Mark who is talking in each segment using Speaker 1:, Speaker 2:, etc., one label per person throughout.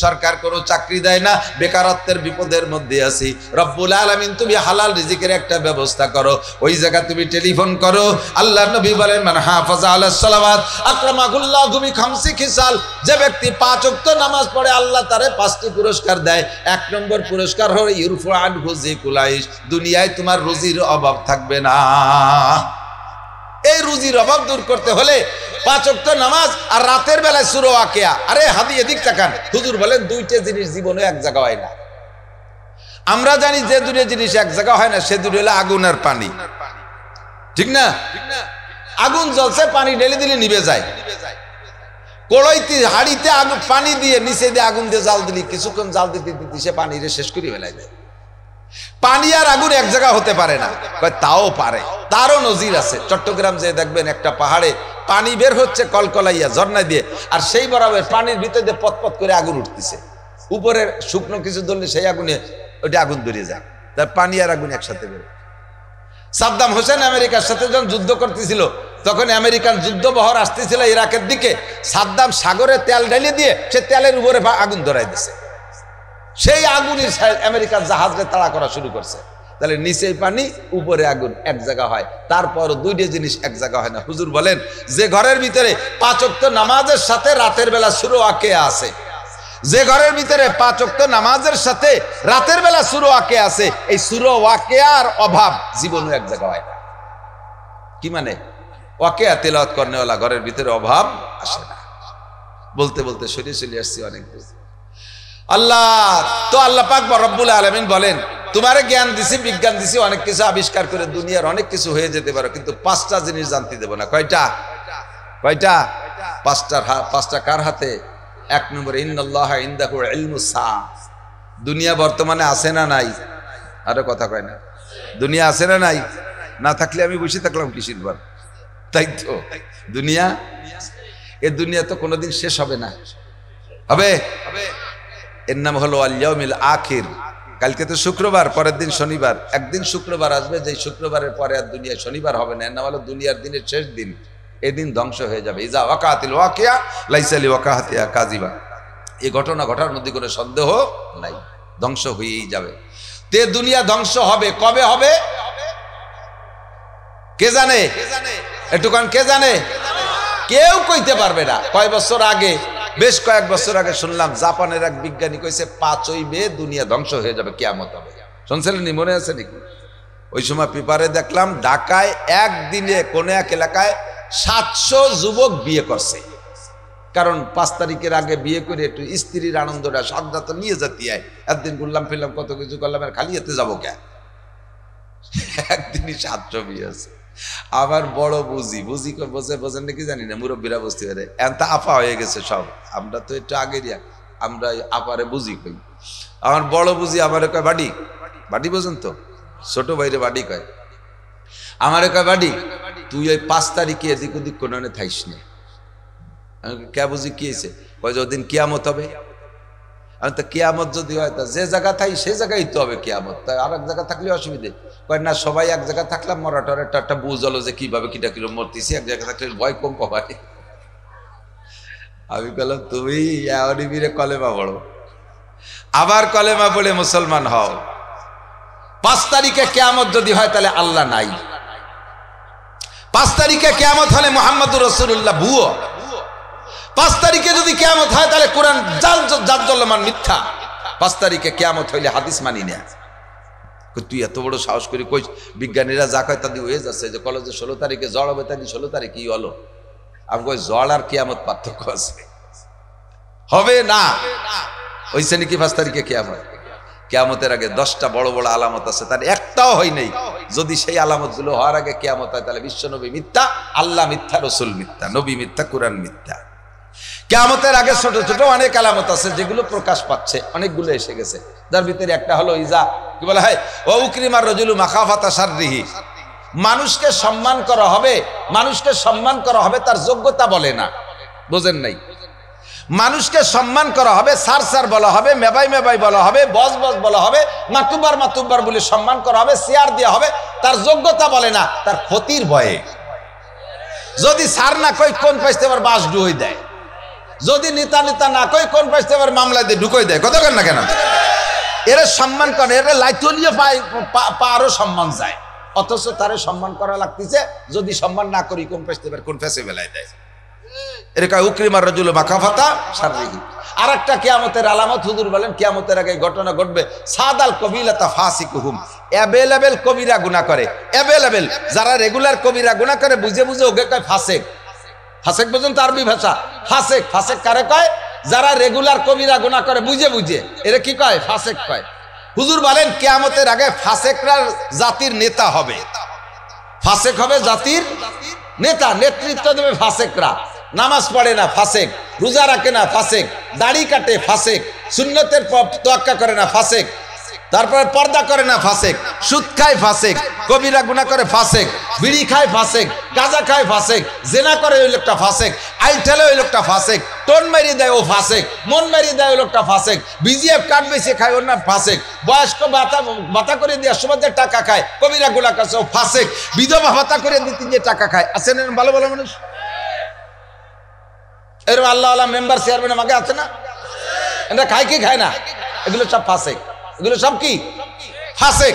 Speaker 1: সরকার কোনো চাকরি দেয় না, বেকারত্বের বিপদের মধ্যে আছি, রব্বুল আলামিন তুমি হালাল রিজিকের একটা ব্যবস্থা করো। ওই জায়গা তুমি টেলিফোন করো। আল্লাহর নবী বলেন, মান হাফাজা আলাস সালাওয়াত আকরামাহুল্লাহু বিখামসি খিসাল, যে ব্যক্তি 5 ওয়াক্ত নামাজ পড়ে আল্লাহ তারে 5টি পুরস্কার দেয়। 1 নম্বর পুরস্কার হলো ইরফু আনহু যিকুলাইশ, দুনিয়ায় তোমার রুজির অভাব থাকবে না। এই রুজির অভাব দূর করতে হলে 5 ওয়াক্ত নামাজ আর রাতের বেলায় সূরা ওয়াকিয়া। আরে হাদি এদিক তাকান, হুজুর বলেন 2টা জিনিস জীবনে এক জায়গা হয় না। আমরা জানি যে 2টা জিনিস এক জায়গা হয় না, সে দুটো হলো আগুন আর পানি, ঠিক না? আগুন জ্বলছে, পানি ঢেলে দিলে নিভে যায়। কড়াইতে হাড়িতে আগুন পানি দিয়ে নিচে দিয়ে আগুন দিয়ে জাল দিলি, কিছুক্ষণ জাল দিতে দিতে সে পানি শেষ করে ফেলাই দেয়। পানি আর আগুন এক জায়গা হতে পারে না। তাও পারে, তারও নজির আছে। চট্টগ্রাম যে দেখবেন একটা পাহাড়ে পানি বের হচ্ছে কলকলাইয়া ঝর্ণা দিয়ে, আর সেই বরাবর পানির ভিতর দিয়ে পতপত করে আগুন উঠতেছে। উপরের শুকনো কিছু ধরলে সেই আগুনে ওইটা আগুন ধরে যায়, তার পানি আর আগুন একসাথে বের। সাদ্দাম হোসেন আমেরিকার সাথে যখন যুদ্ধ করতেছিল, তখন আমেরিকান যুদ্ধ বহর আসতেছিল ইরাকের দিকে, সাদ্দাম সাগরে তেল ঢেলে দিয়ে সে তেলের উপরে আগুন ধরাই দিছে। সেই আগুনের আমেরিকার জাহাজে তাড়া করা শুরু করছে। তাহলে নিচেই পানি, উপরে আগুন এক জায়গা হয়। তারপরও 2টা জিনিস এক জায়গা হয় না। হুজুর বলেন, যে ঘরের ভিতরে 5 ওয়াক্ত নামাজের সাথে রাতের বেলা সূরা ওয়াকিয়া আছে, যে ঘরের ভিতরে 5 ওয়াক্ত নামাজের সাথে রাতের বেলা সূরা ওয়াকিয়া আছে, এই সূরা ওয়াকিয়ার অভাব জীবনে এক জায়গা হয় না। কি মানে? ওয়াকিয়া তেলাওয়াত করনেওয়ালা ঘরের ভিতরে অভাব আসে না। বলতে বলতে সরিয়ে চলে আসছি অনেক দূর। আল্লাহ তো আল্লাহ পাক রব্বুল আলামিন বলেন, তোমারে জ্ঞান দিছি, বিজ্ঞান দিছি, অনেক কিছু আবিষ্কার করে দুনিয়ার অনেক কিছু হয়ে যেতে পারো, কিন্তু 5টা জিনিস জানতে দেব না। কয়টা? 5টা কার হাতে? 1 নম্বরে ইন্নাল্লাহা ইনদাহু ইলমুস সাআ। দুনিয়া বর্তমানে আছে না নাই? আরো কথা কয় না, দুনিয়া আছে না নাই? না থাকলে আমি বসে থাকলাম কিসির বার? তাই তো, দুনিয়া, এ দুনিয়া তো কোনোদিন শেষ হবে না। হবে? এর নাম হলো আল ইয়াউমিল আখির। কালকে তো শুক্রবার, পরের দিন শনিবার। একদিন শুক্রবার আসবে, যে শুক্রবারের পরে আর দুনিয়া শনিবার হবে না। এর নাম হলো দুনিয়ার দিনের শেষ দিন। এদিন ধ্বংস হয়ে যাবে। ইজা ওয়াকাতিল ওয়াকিয়া লাইসা লিওয়াকাতিহা কাযিবা। এই ঘটনা ঘটার মধ্যে কোনো সন্দেহ নাই, ধ্বংস হয়েই যাবে। তে দুনিয়া ধ্বংস হবে, কবে হবে কে জানে? একটুখান কে জানে? কেউ কইতে পারবে না। কয় বছর আগে, বেশ কয়েক বছর আগে শুনলাম জাপানের এক বিজ্ঞানী কইছে 5ই মে দুনিয়া ধ্বংস হয়ে যাবে, কিয়ামত হবে। শুনছিলেন? মনে আছে নাকি? ওই সময় পেপারে দেখলাম ঢাকায় একদিনে কোন এক এলাকায় 700 যুবক বিয়ে করছে। কারণ 5 তারিখের আগে বিয়ে করে একটু স্ত্রীর আনন্দটা সাদা তো নিয়ে যেতে হয়। একদিন ঘুরলাম ফিরলাম, কত কিছু করলাম, আর খালি এতে যাবো কে? একদিনই 700 বিয়ে আছে। আবার বড় বুঝি বোঝেন নাকি জানি না, মুরব্বীরা বুঝতে পারে। এত আপা হয়ে গেছে সব, আমরা তো একটু আগের, আমরা আপারে বুঝি কই। আমার বড় বুঝি আমার কয় বাড়ি, বাড়ি বোঝেন তো, ছোট ভাইরে বাড়ি কয়। আমার কয় বাড়ি, তুই ওই 5 তারিখে এদিক ওদিক কোনো থাইস না। কে বুঝি কি হয়েছে? কয় ওদিন কিয়ামত হবে। আমি তো কিয়ামত যদি হয় তা যে জায়গা থাই সে জায়গায় তো হবে কিয়ামত, তাই আর এক জায়গা থাকলে অসুবিধে। কয় না, সবাই এক জায়গায় থাকলাম, মরাটার একটা বুঝ হলো যে কিভাবে কিটা কিলো মরতেছি, এক জায়গায় থাকলে ভয় কম পাবাই। আমি বললাম তুমি এমনি কলেমা পড়ো, আবার কলেমা পড়ে মুসলমান হও। 5 তারিখে কিয়ামত যদি হয় তাহলে আল্লাহ নাই। 5 তারিখে কিয়ামত হলে মুহাম্মদুর রাসূলুল্লাহ ভুয়ো। 5 তারিখে যদি কিয়ামত হয় তাহলে কোরআন জাজ্জলমান মিথ্যা। 5 তারিখে কিয়ামত হইলে হাদিস মানি না। তুই এত বড় সাহস করে কই? বিজ্ঞানীরা যা কয় তা দিয়ে হয়ে যাচ্ছে, যে কলেজে 16 তারিখে জ্বর হবে, তাই 16 তারিখে কি হলো? আমি কই জ্বর আর কিয়ামত পার্থক্য আছে, হবে না। হইছে নাকি 5 তারিখে কিয়ামত? কিয়ামতের আগে 10টা বড় বড় আলামত আছে, তার একটাও হয় নাই। যদি সেই আলামত গুলো হওয়ার আগে কিয়ামত হয় তাহলে বিশ্ব নবী মিথ্যা, আল্লাহ মিথ্যা, রসুল মিথ্যা, নবী মিথ্যা, কোরআন মিথ্যা। কিয়ামতের আগে ছোট ছোট অনেক আলামত আছে যেগুলো প্রকাশ পাচ্ছে, অনেকগুলো এসে গেছে। যার ভিতরে একটা হলো ইজা, কি বলা হয়, ওয়া উকরিমার রাজুলু মাখাফাতা শাররিহি। মানুষকে সম্মান করা হবে, মানুষকে সম্মান করা হবে তার যোগ্যতা বলে না, বুঝেন নাই? মানুষকে সম্মান করা হবে, স্যার স্যার বলা হবে, মেবাই মেবাই বলা হবে, বস বস বলা হবে, মাতুব্বার মাতুব্বার বলে সম্মান করা হবে, শেয়ার দেওয়া হবে, তার যোগ্যতা বলে না, তার ক্ষতির ভয়ে। যদি স্যার না কই কোন পাইতে আবার বাস ডুই দেয়, যদি নেতা নেতা না কই কোন পাশে আবার মামলা দিয়ে ঢুকই দেয়, কথা কেন না কেন? এরা সম্মান করে, এরা লাইটলিয়ে পারও সম্মান যায়, অথচ তারে সম্মান করা লাগতেছে। যদি সম্মান না করি কোন পাশে কোন ফেসে বেলায় দেয়। এর কয় উকরিমার রাজুল মাখাফাতা শাররিহি। আর একটা কিয়ামতের আলামত হুজুর বলেন, কিয়ামতের আগে ঘটনা ঘটবে। সাদাল কবিলাতা ফাসিকুহুম, অ্যাভেলেবেল কবিরা গুনাহ করে, অ্যাভেলেবেল যারা রেগুলার কবিরা গুনাহ করে বুঝে বুঝে ওকে কয় ফাসেক। ফাসেক বুঝুন তো আরবি ভাষা, ফাসেক। ফাসেক কারে কয়? যারা রেগুলার কবিরা গুনাহ করে বুঝে বুঝে, এরা কি কয়? ফাসেক কয়। হুজুর বলেন কিয়ামতের আগে ফাসেকরা জাতির নেতা হবে, ফাসেক হবে জাতির নেতা, নেতৃত্ব দেবে ফাসেকরা। নামাজ পড়ে না ফাসেক, রোজা রাখে না ফাসেক, দাড়ি কাটে ফাসেক, সুন্নতের তোয়াক্কা করে না ফাসেক, তারপরে পর্দা করে না ফাসেক, সুদ খায় ফাসেক, কবিরা গুনাহ করে ফাসেক, বিড়ি খায় ফাসেক, গাঁজা খায় ফাসেক, জেনা করে ওই লোকটা ফাসেক, আইল ঠেলে ওই লোকটা ফাসেক, টোন মারিয়ে দেয় ও ফাসেক, মন মারিয়ে দেয় ওই লোকটা ফাসেক, বিজিএফ কার্ড বেশি খায় ওর নাম ফাসেক, বয়স্ক ভাতা করে দিয়ে সমাজের টাকা খায়, কবিরা গুনাহ করছে ও ফাসেক, বিধবা ভাতা করে দিতে যে টাকা খায়। আছেন ভালো ভালো মানুষ এরকম আল্লাহ আল্লাহ মেম্বার চেয়ারম্যান আমাকে আছে না? এটা খায় কি খায় না? এগুলো সব ফাসেক, এগুলো সব কি ফাসেক,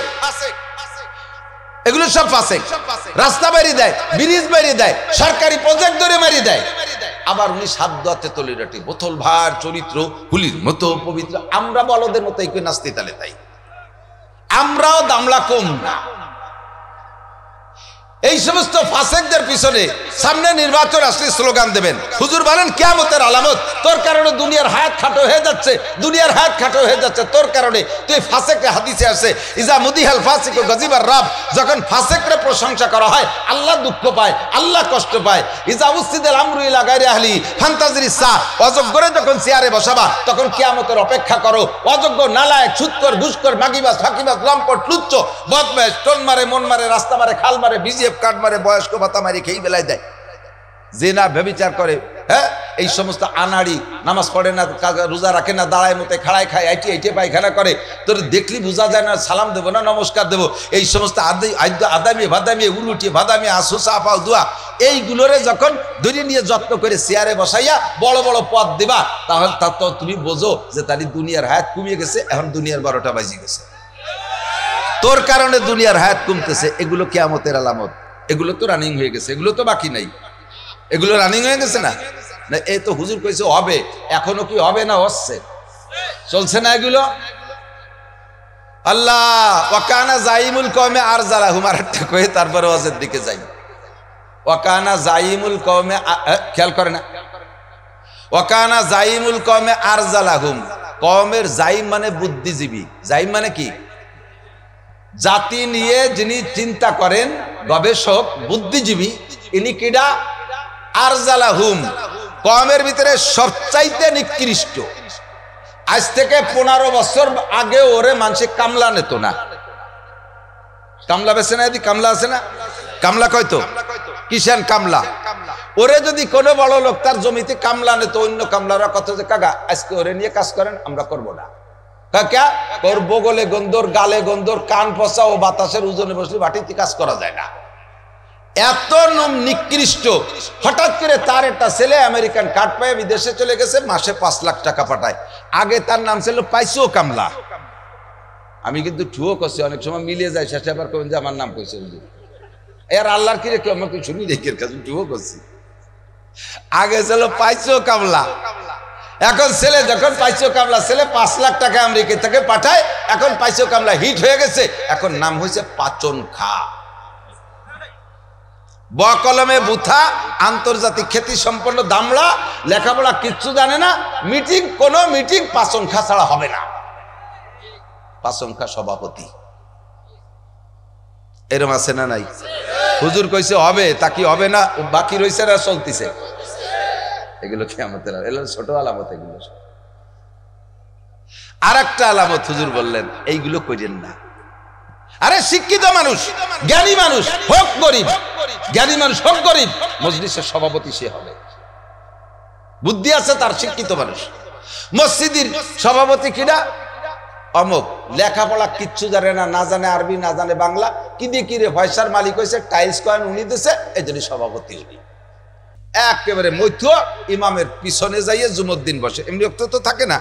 Speaker 1: এগুলো সব ফাসেক। রাস্তা বাড়ি দেয়, ব্রিজ বাড়ি দেয়, সরকারি প্রজেক্ট ধরে মারি দেয়। আবার উনি সাধ্য তলিরাটি বোতল ভার চরিত্র হুলির মতো পবিত্র। আমরা বলদের মতো এই নাস্তি তালে তাই, আমরাও দামলা কম না। এই সমস্ত ফাসেকদের পিছনে সামনে নির্বাচন আসলে স্লোগান দেবেন। হুজুর বলেন কিয়ামতের আলামত, তোর কারণে দুনিয়ার হায়াত খাটো হয়ে যাচ্ছে, দুনিয়ার হায়াত খাটো হয়ে যাচ্ছে তোর কারণে। তুই ফাসেকরে, হাদিসে আছে ইজা মুদিহাল ফাসিকু গাজিবার রাব, যখন ফাসেকরে প্রশংসা করা হয় আল্লাহ দুঃখ পায়, আল্লাহ কষ্ট পায়। ইজা উসিদাল আমরু ইলা গায়রি আহলি ফান্তাজিরিস সা, অযোগ্যরে যখন চেয়ারে বসাবা তখন কিয়ামতের অপেক্ষা করো। অযোগ্য, নালায়েক, সুদখোর, ঘুষখোর, মাগিবাজ, ফাঁকিবাজ, লম্পট, লুচ্চ, বদমাইশ, টোন মারে, মন মারে, রাস্তা মারে, খাল মারে, বিজিএফ কার্ড মারে, বয়স্ক ভাতা মারি খেয়ে বেলায় দেয়, জেনা ব্যভিচার করে, হ্যাঁ এই সমস্ত আনাড়ি, নামাজ পড়ে না, রোজা রাখে না, দাঁড়ায় মতে খাড়ায় খায়, আইটে পায়খানা করে, তোর দেখলি বোঝা যায় না সালাম দেবো না নমস্কার দেবো। এই সমস্ত আদামি ভাদামি, উলুটি ভাদামি, আসুসা পাও দুয়া, এইগুলোরে যখন ধরে নিয়ে যত্ন করে চেয়ারে বসাইয়া বড় বড় পদ দিবা, তাহলে তা তো তুমি বোঝো যে তার দুনিয়ার হায়াত কমিয়ে গেছে, এখন দুনিয়ার 12টা বাজে গেছে, তোর কারণে দুনিয়ার হায়াত কমতেছে। এগুলো কিয়ামতের আলামত, এগুলো তো রানিং হয়ে গেছে, এগুলো তো বাকি নাই, এগুলো রানিং হয়ে গেছে না? এই তো হুজুর কইছে হবে, এখনো কি হবে না হচ্ছে, চলছে না এগুলো। আল্লাহ ওয়াকানা জাইমুল কওমে আরজালাহুম, আরেকটা কয়ে তারপরে ওয়াজের দিকে যাই। ওয়াকানা জাইমুল কওমে, খেয়াল করে না, ওয়াকানা জাইমুল কওমে আরজালাহুম, কওমের জাইম মানে বুদ্ধিজীবী, জাইম মানে কি? জাতি নিয়ে যিনি চিন্তা করেন, গবেষক, বুদ্ধিজীবী, ইনি কিডা? আরজালাহুম, কওমের ভিতরে সবচাইতে নিকৃষ্ট। আজ থেকে 15 বছর আগে ওরে মানুষে কামলা নিত না। কামলা বেছে না, এদি কামলা আছে না, কামলা কয়তো কিষান কামলা। ওরে যদি কোনো বড় লোক তার জমিতে কামলা নিত, অন্য কামলারা কত যে কাকা আজকে ওরে নিয়ে কাজ করেন, আমরা করবো না। কাকা ওর বগলে গন্ধর, গালে গন্ধর, কান পচা ও বাতাসের ওজনে বসলে বাটিতে কাজ করা যায় না। এত নিকৃষ্ট। হঠাৎ করে তার একটা ছেলে আমেরিকান কার্ড পায় বিদেশে চলে গেছে, মাসে 5 লাখ টাকা পাঠায়। আগে তার নাম ছিল পাইসো কামলা। আমি কিন্তু ঠুয়ো করছি, অনেক সময় মিলিয়ে যায়, শেষে আবার কবেন যে আমার নাম কইছে। এর আল্লাহর কিরে কেউ আমাকে শুনি দেখে কাছে ঠুয়ো করছি। আগে ছিল পাইসো কামলা, এখন ছেলে যখন পাইসো কামলা, ছেলে 5 লাখ টাকা আমেরিকা থেকে পাঠায়, এখন পাইসো কামলা হিট হয়ে গেছে, এখন নাম হয়েছে পাচন খা। বকলমে বুথা, আন্তর্জাতিক খ্যাতি সম্পন্ন দামড়া, লেখাপড়া কিচ্ছু জানে না, মিটিং, কোন মিটিং পাচন খা ছাড়া হবে না। পাচন খা সভাপতি, এরম আছে না নাই? হুজুর কইছে হবে, তা কি হবে না? বাকি রয়েছে না চলতেছে। এগুলো কিয়ামতের, এগুলো ছোট আলামত। এগুলো আর একটা আলামত হুজুর বললেন, এইগুলো কইরেন না। আরে শিক্ষিত মানুষ, জ্ঞানী মানুষ হোক গরিব, জ্ঞানী মানুষ হোক গরিব, মজলিসের সভাপতি সে হবে। বুদ্ধি আছে তার, শিক্ষিত মানুষ। মসজিদের সভাপতি কিনা? অমুক, লেখাপড়া কিচ্ছু জানে না, না জানে আরবি, না জানে বাংলা, কি দিয়ে কি রে পয়সার মালিক হয়েছে, টাইলস কয়েন উনি দিছে, এই জন্য সভাপতি উনি। একেবারে মধ্য ইমামের পিছনে যাইয়ে জুমুদ্দিন বসে। এমনি তো থাকে না,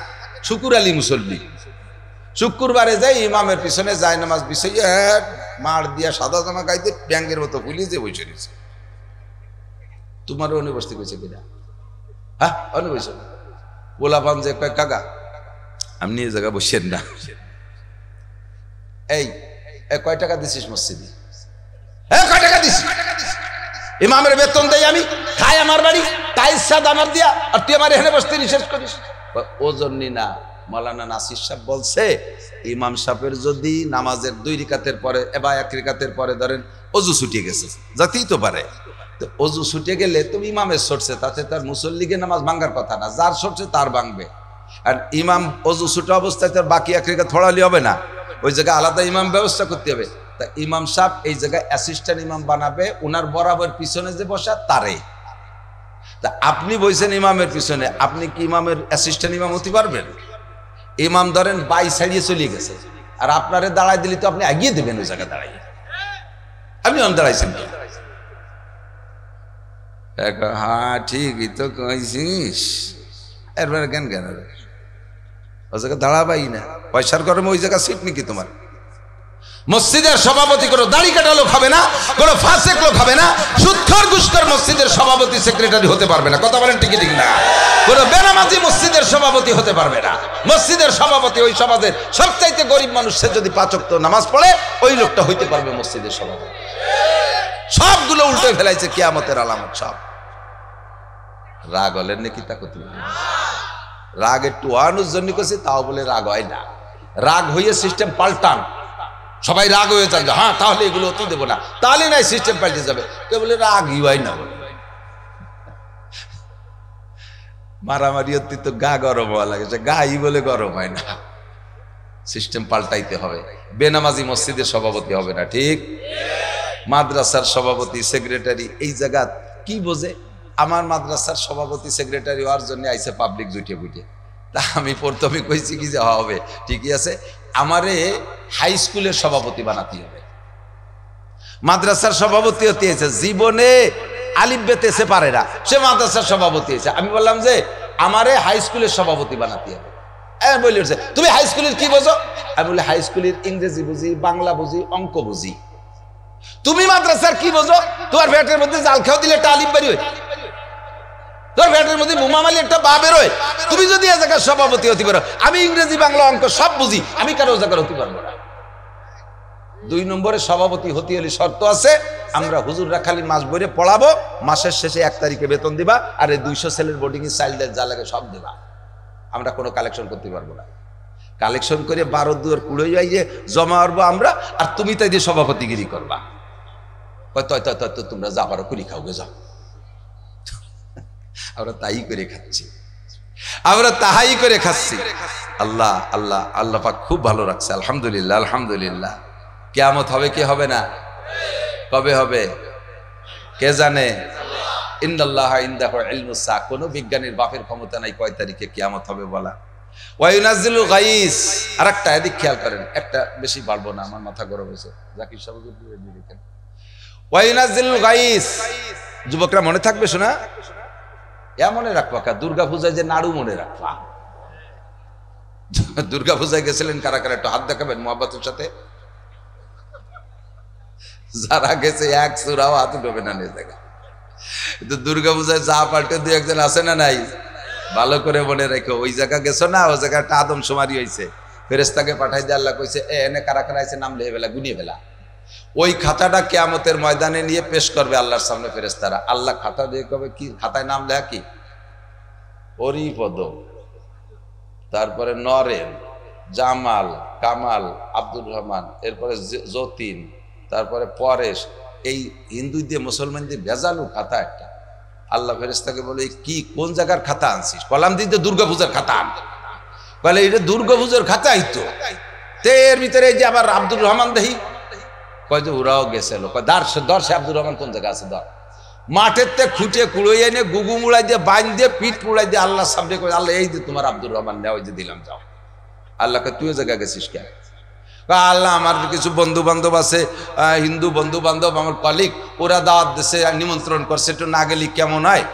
Speaker 1: শুকুর আলী মুসল্লি শুক্রবারে যাই ইমামের পিছনে যায় নামাজ বিছাইয়ে মার দিয়া সাদা জামা গাইতে ব্যাঙ্গের মতো ফুলিয়ে যে বসে রয়েছে। তোমারও অনুবস্তি কইছে কিনা? হ্যাঁ অনুবস বলা পান যে কাকা আপনি এই জায়গায় বসেন না, এই কয় টাকা দিছিস মসজিদে? কয় টাকা দিস? ইমামের বেতন দেই আমি, খাই আমার বাড়ি, তাই সাদ আমার দিয়া, আর তুই আমার এখানে বসতে নিষেধ করিস? ও জন্যই না, মৌলানা নাসির সাহেব বলছে ইমাম সাহেবের যদি নামাজের 2 রিকাতের পরে বা 1 রিকাতের পরে ধরেন অজু ছুটিয়ে গেছে, যাতেই তো পারে, তো অজু ছুটিয়ে গেলে তুমি ইমামের সরছে, তাতে তার মুসল্লিকে নামাজ ভাঙ্গার কথা না, যার সরছে তার ভাঙবে। আর ইমাম অজু ছুটা অবস্থায় তার বাকি 1 রিকাত পড়ালি হবে না, ওই জায়গায় আলাদা ইমাম ব্যবস্থা করতে হবে। তা ইমাম সাহেব এই জায়গায় অ্যাসিস্ট্যান্ট ইমাম বানাবে, উনার বরাবর পিছনে যে বসা তারে। তা আপনি বলছেন ইমামের পিছনে, আপনি কি ইমামের অ্যাসিস্ট্যান্ট ইমাম হতে পারবেন? ইমাম ধরেন বাই ছাড়িয়ে চলে গেছে, আর আপনারে দাঁড়াই দিলে তো আপনি এগিয়ে দেবেন ওই জায়গায় দাঁড়াইয়ে। আপনি দাঁড়াইছেন কি? হ্যাঁ ঠিকই তো কইছিস, এরপরে জ্ঞান জ্ঞান ওই জায়গায় দাঁড়াবাই না, পয়সার গরমে ওই জায়গা সিট নাকি তোমার? মসজিদের সভাপতি কোনো দাড়ি কাটা লোক হবে না, কোনো ফাসেক লোক হবে না, সুৎখর ঘুষখোর মসজিদের সভাপতি সেক্রেটারি হতে পারবে না। কথা বলেন ঠিক ঠিক না? কোনো বেনামাজি মসজিদের সভাপতি হতে পারবে না। মসজিদের সভাপতি ওই সমাজের সবচাইতে গরিব মানুষ, সে যদি 5 ওয়াক্ত নামাজ পড়ে ওই লোকটা হইতে পারবে মসজিদের সভাপতি। সবগুলো উল্টে ফেলাইছে কিয়ামতের আলামত সব। রাগ হলেন নাকি তা করতে? রাগ একটু ওয়ানুর জন্য করছে, তাও বলে রাগ হয় না। রাগ হইয়ে সিস্টেম পাল্টান, সবাই রাগ হয়ে যাবে, হ্যাঁ তাহলে এগুলো অতি দেবো না, তাহলে নাই সিস্টেম পাল্টে যাবে। কেউ বলে রাগই হয় না, মারামারি হতে তো গা গরম হওয়া লাগে, গাই বলে গরম হয় না। সিস্টেম পাল্টাইতে হবে। বেনামাজি মসজিদের সভাপতি হবে না, ঠিক? মাদ্রাসার সভাপতি সেক্রেটারি এই জায়গা কি বোঝে? আমার মাদ্রাসার সভাপতি সেক্রেটারি হওয়ার জন্য আইসে পাবলিক জুটে বুটে। তা আমি প্রথমে কইছি কি যে হবে, ঠিকই আছে, আমারে হাই স্কুলের সভাপতি বানাতে হবে। মাদ্রাসার সভাপতি হতে হয়েছে, জীবনে আলিফ বেতে সে পারে না, সে মাদ্রাসার সভাপতি হয়েছে। আমি বললাম যে আমারে হাই স্কুলের সভাপতি বানাতে হবে। বলি তুমি হাই স্কুলের কি বোঝো? আমি বলি হাই স্কুলের ইংরেজি বুঝি, বাংলা বুঝি, অঙ্ক বুঝি। তুমি মাদ্রাসার কি বোঝো? তোমার পেটের মধ্যে জাল খাও দিলে একটা আলিফ বেরিয়ে, তোর পেটের মধ্যে বোমা মারলে একটা বা বেরোয়। তুমি যদি এ জায়গার সভাপতি হতে পারো, আমি ইংরেজি বাংলা অঙ্ক সব বুঝি, আমি কারো জায়গার হতে পারবো না। 2 নম্বরে সভাপতি হতে হলে শর্ত আছে, আমরা হুজুররা খালি মাস বইরে পড়াবো, মাসের শেষে 1 তারিখে বেতন দিবা, আর এই 200 ছেলের বোর্ডিং এর চাইল্ডের যা লাগে সব দিবা। আমরা কোনো কালেকশন করতে পারবো না। কালেকশন করে 12 দুয়ার কুড়ে যাইয়ে জমা করবো আমরা, আর তুমি তাই দিয়ে সভাপতিগিরি করবা। তোমরা যা পারো কুড়ি খাও গে যাও। আমরা তাই করে খাচ্ছি, আমরা তাহাই করে খাচ্ছি। আল্লাহ আল্লাহ আল্লাহ পাক খুব ভালো রাখছে, আলহামদুলিল্লাহ আলহামদুলিল্লাহ। কিয়ামত হবে কি হবে না? কবে হবে কে জানে? ইন্নাল্লাহ ইনদাহু ইলমুস সাআ, কোন বিজ্ঞানীর বাপের ক্ষমতা নাই কয় তারিখে কিয়ামত হবে বলা। ওয়া ইউনাজ্জিলুল গাইস, আরেকটা এদিক খেয়াল করেন, একটা বেশি বাড়বো না, আমার মাথা গরম হয়েছে। জাকির সাহেব দিয়ে দেখেন, ওয়া ইউনাজ্জিলুল গাইস, যুবকরা মনে থাকবে শোনা, মনে রাখবা, দুর্গা পূজায় যে নাড়ু মনে রাখবা। দুর্গা পূজায় গেছিলেন কারা কারা? একটু হাত দেখাবেন মোহাব্বতের সাথে। যারা গেছে এক সুরাও হাত উঠবে না নিয়ে দেখা। কিন্তু দুর্গা পূজায় যা পাল্টে 2-1 আছে না নাই? ভালো করে মনে রেখো, ওই জায়গা গেছো না, ওই জায়গাটা আদমশুমারি হয়েছে, ফেরেশতাকে পাঠাই দিয়ে আল্লাহ কইছে এনে কারা কারা আছে নাম লিখে ফেলা, গুনিয়ে ফেলা। ওই খাতাটা কিয়ামতের ময়দানে নিয়ে পেশ করবে আল্লাহর সামনে ফেরেশতারা। আল্লাহ খাতা দিয়ে কবে কি খাতায় নাম লেখা কি? হরিপদ, তারপরে নরেন, জামাল, কামাল, আব্দুর রহমান, এরপরে যতীন, তারপরে পরেশ। এই হিন্দু দিয়ে মুসলমান দিয়ে ভেজালু খাতা একটা। আল্লাহ ফেরেশতাকে বলে কি কোন জায়গার খাতা আনছিস? কলাম দিতে দুর্গা পূজার খাতা আন। বলে এটা দুর্গা পূজার খাতাই তো। এর ভিতরে এই যে আবার আব্দুর রহমান দেখি, কয় যে ওরাও গেছিল, দর্শে আব্দুর রহমান কোন জায়গা আছে? ধর মাঠের তে খুঁটে কুড়োই এনে গুগু মুড়াই দিয়ে বাইন দিয়ে পিঠ মুড়াই দিয়ে আল্লাহ সামনে করে, আল্লাহ এই যে তোমার আব্দুর রহমান নেওয়া, ওই যে দিলাম, যাও। আল্লাহকে তুই জায়গা গেছিস কেন? আল্লাহ আমার কিছু বন্ধু বান্ধব আছে, হিন্দু বন্ধু বান্ধব, আমার কলিগ, ওরা দাওয়াত দেশে নিমন্ত্রণ করছে, একটু না গেলি কেমন হয়?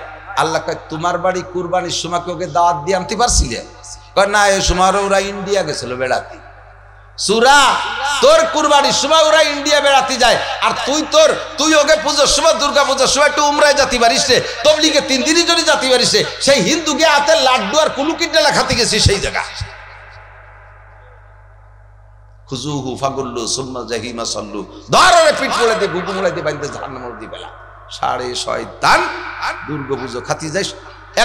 Speaker 1: আল্লাহ কয় তোমার বাড়ি কুরবানির সময় ওকে দাওয়াত দিয়ে আনতে পারছিলে? কয় না, এই সময় ওরা ইন্ডিয়া গেছিল বেড়াতে। সুরা তোর কুরবানির সময় ওরা ইন্ডিয়া বেড়াতে যায়, আর তুই ওকে পুজোর সময়, দুর্গা পুজোর সময় একটু উমরায় জাতি পারিস রে, তবলিগে 3 দিনই যদি জাতি পারিস রে, সেই হিন্দুকে হাতে লাড্ডু আর কুলুকিটা লেখাতে গেছি সেই জায়গা। খুজুহু ফাগুল্লু সুম্মা জাহিমা সাল্লু, ধরে পিঠ মুড়াই দিয়ে গুগু মুড়াই দিয়ে বাইন্দে জাহান্নামের দি বেলা। সাড়ে শয়তান, দুর্গা পুজো খাতি যাইস,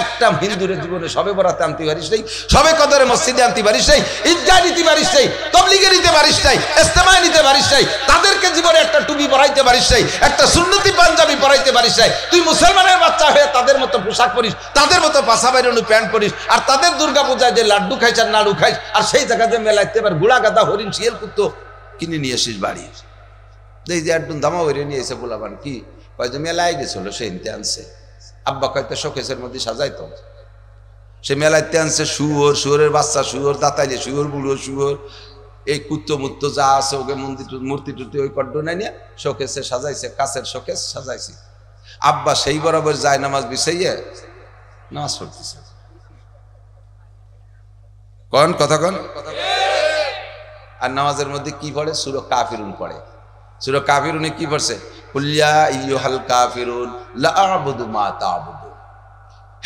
Speaker 1: একটা হিন্দুর জীবনে সবে বরাতে আনতে পারিস নাই, সবে কদরে মসজিদে আনতে পারিস নাই, ঈদগাহ নিতে পারিস নাই, তবলিগে নিতে পারিস নাই, ইজতেমায় নিতে পারিস নাই, তাদেরকে জীবনে একটা টুপি পরাইতে পারিস নাই, একটা সুন্নতি পাঞ্জাবি পরাইতে পারিস নাই। তুই মুসলমানের বাচ্চা হয়ে তাদের মতো পোশাক পরিস, তাদের মতো পাশা বাইরানো প্যান্ট পরিস, আর তাদের দুর্গা পূজায় যে লাড্ডু খাইস আর নাড়ু খাইস, আর সেই জায়গাতে মেলাইতে এবার গুড়া গাদা হরিণ শিয়াল কুত্তো কিনে নিয়ে আসিস বাড়ি। এই যে একদম দামা হইরে নিয়ে এসে বলাবান কি কয় যে মেলায় গেছিল, সে ইনতে আনছে। আব্বা কয়তো শোকেসের মধ্যে সাজাইতো, সে মেলাইতে আনছে শুয়োরের বাচ্চা, শুয়োর দাঁতাইলে শুয়োর, বুড়ো শুয়োর, এই কুত্তো মুত্তো যা আছে ওকে মূর্তি টুর্তি ওই কড্ড নাই নিয়ে শোকেসে সাজাইছে, কাছের শোকেস সাজাইছে। আব্বা সেই বরাবর যায় নামাজ বিছাইয়ে নামাজ পড়তেছে। কন কথা কন। আর নামাজের মধ্যে কি পড়ে? সূরা কাফিরুন পড়ে। সূরা কাফিরুনে কি পড়ছে? কুল্লিয়া আইয়ুহাল কাফিরুন লা আ'বুদু মা তা'বুদুন।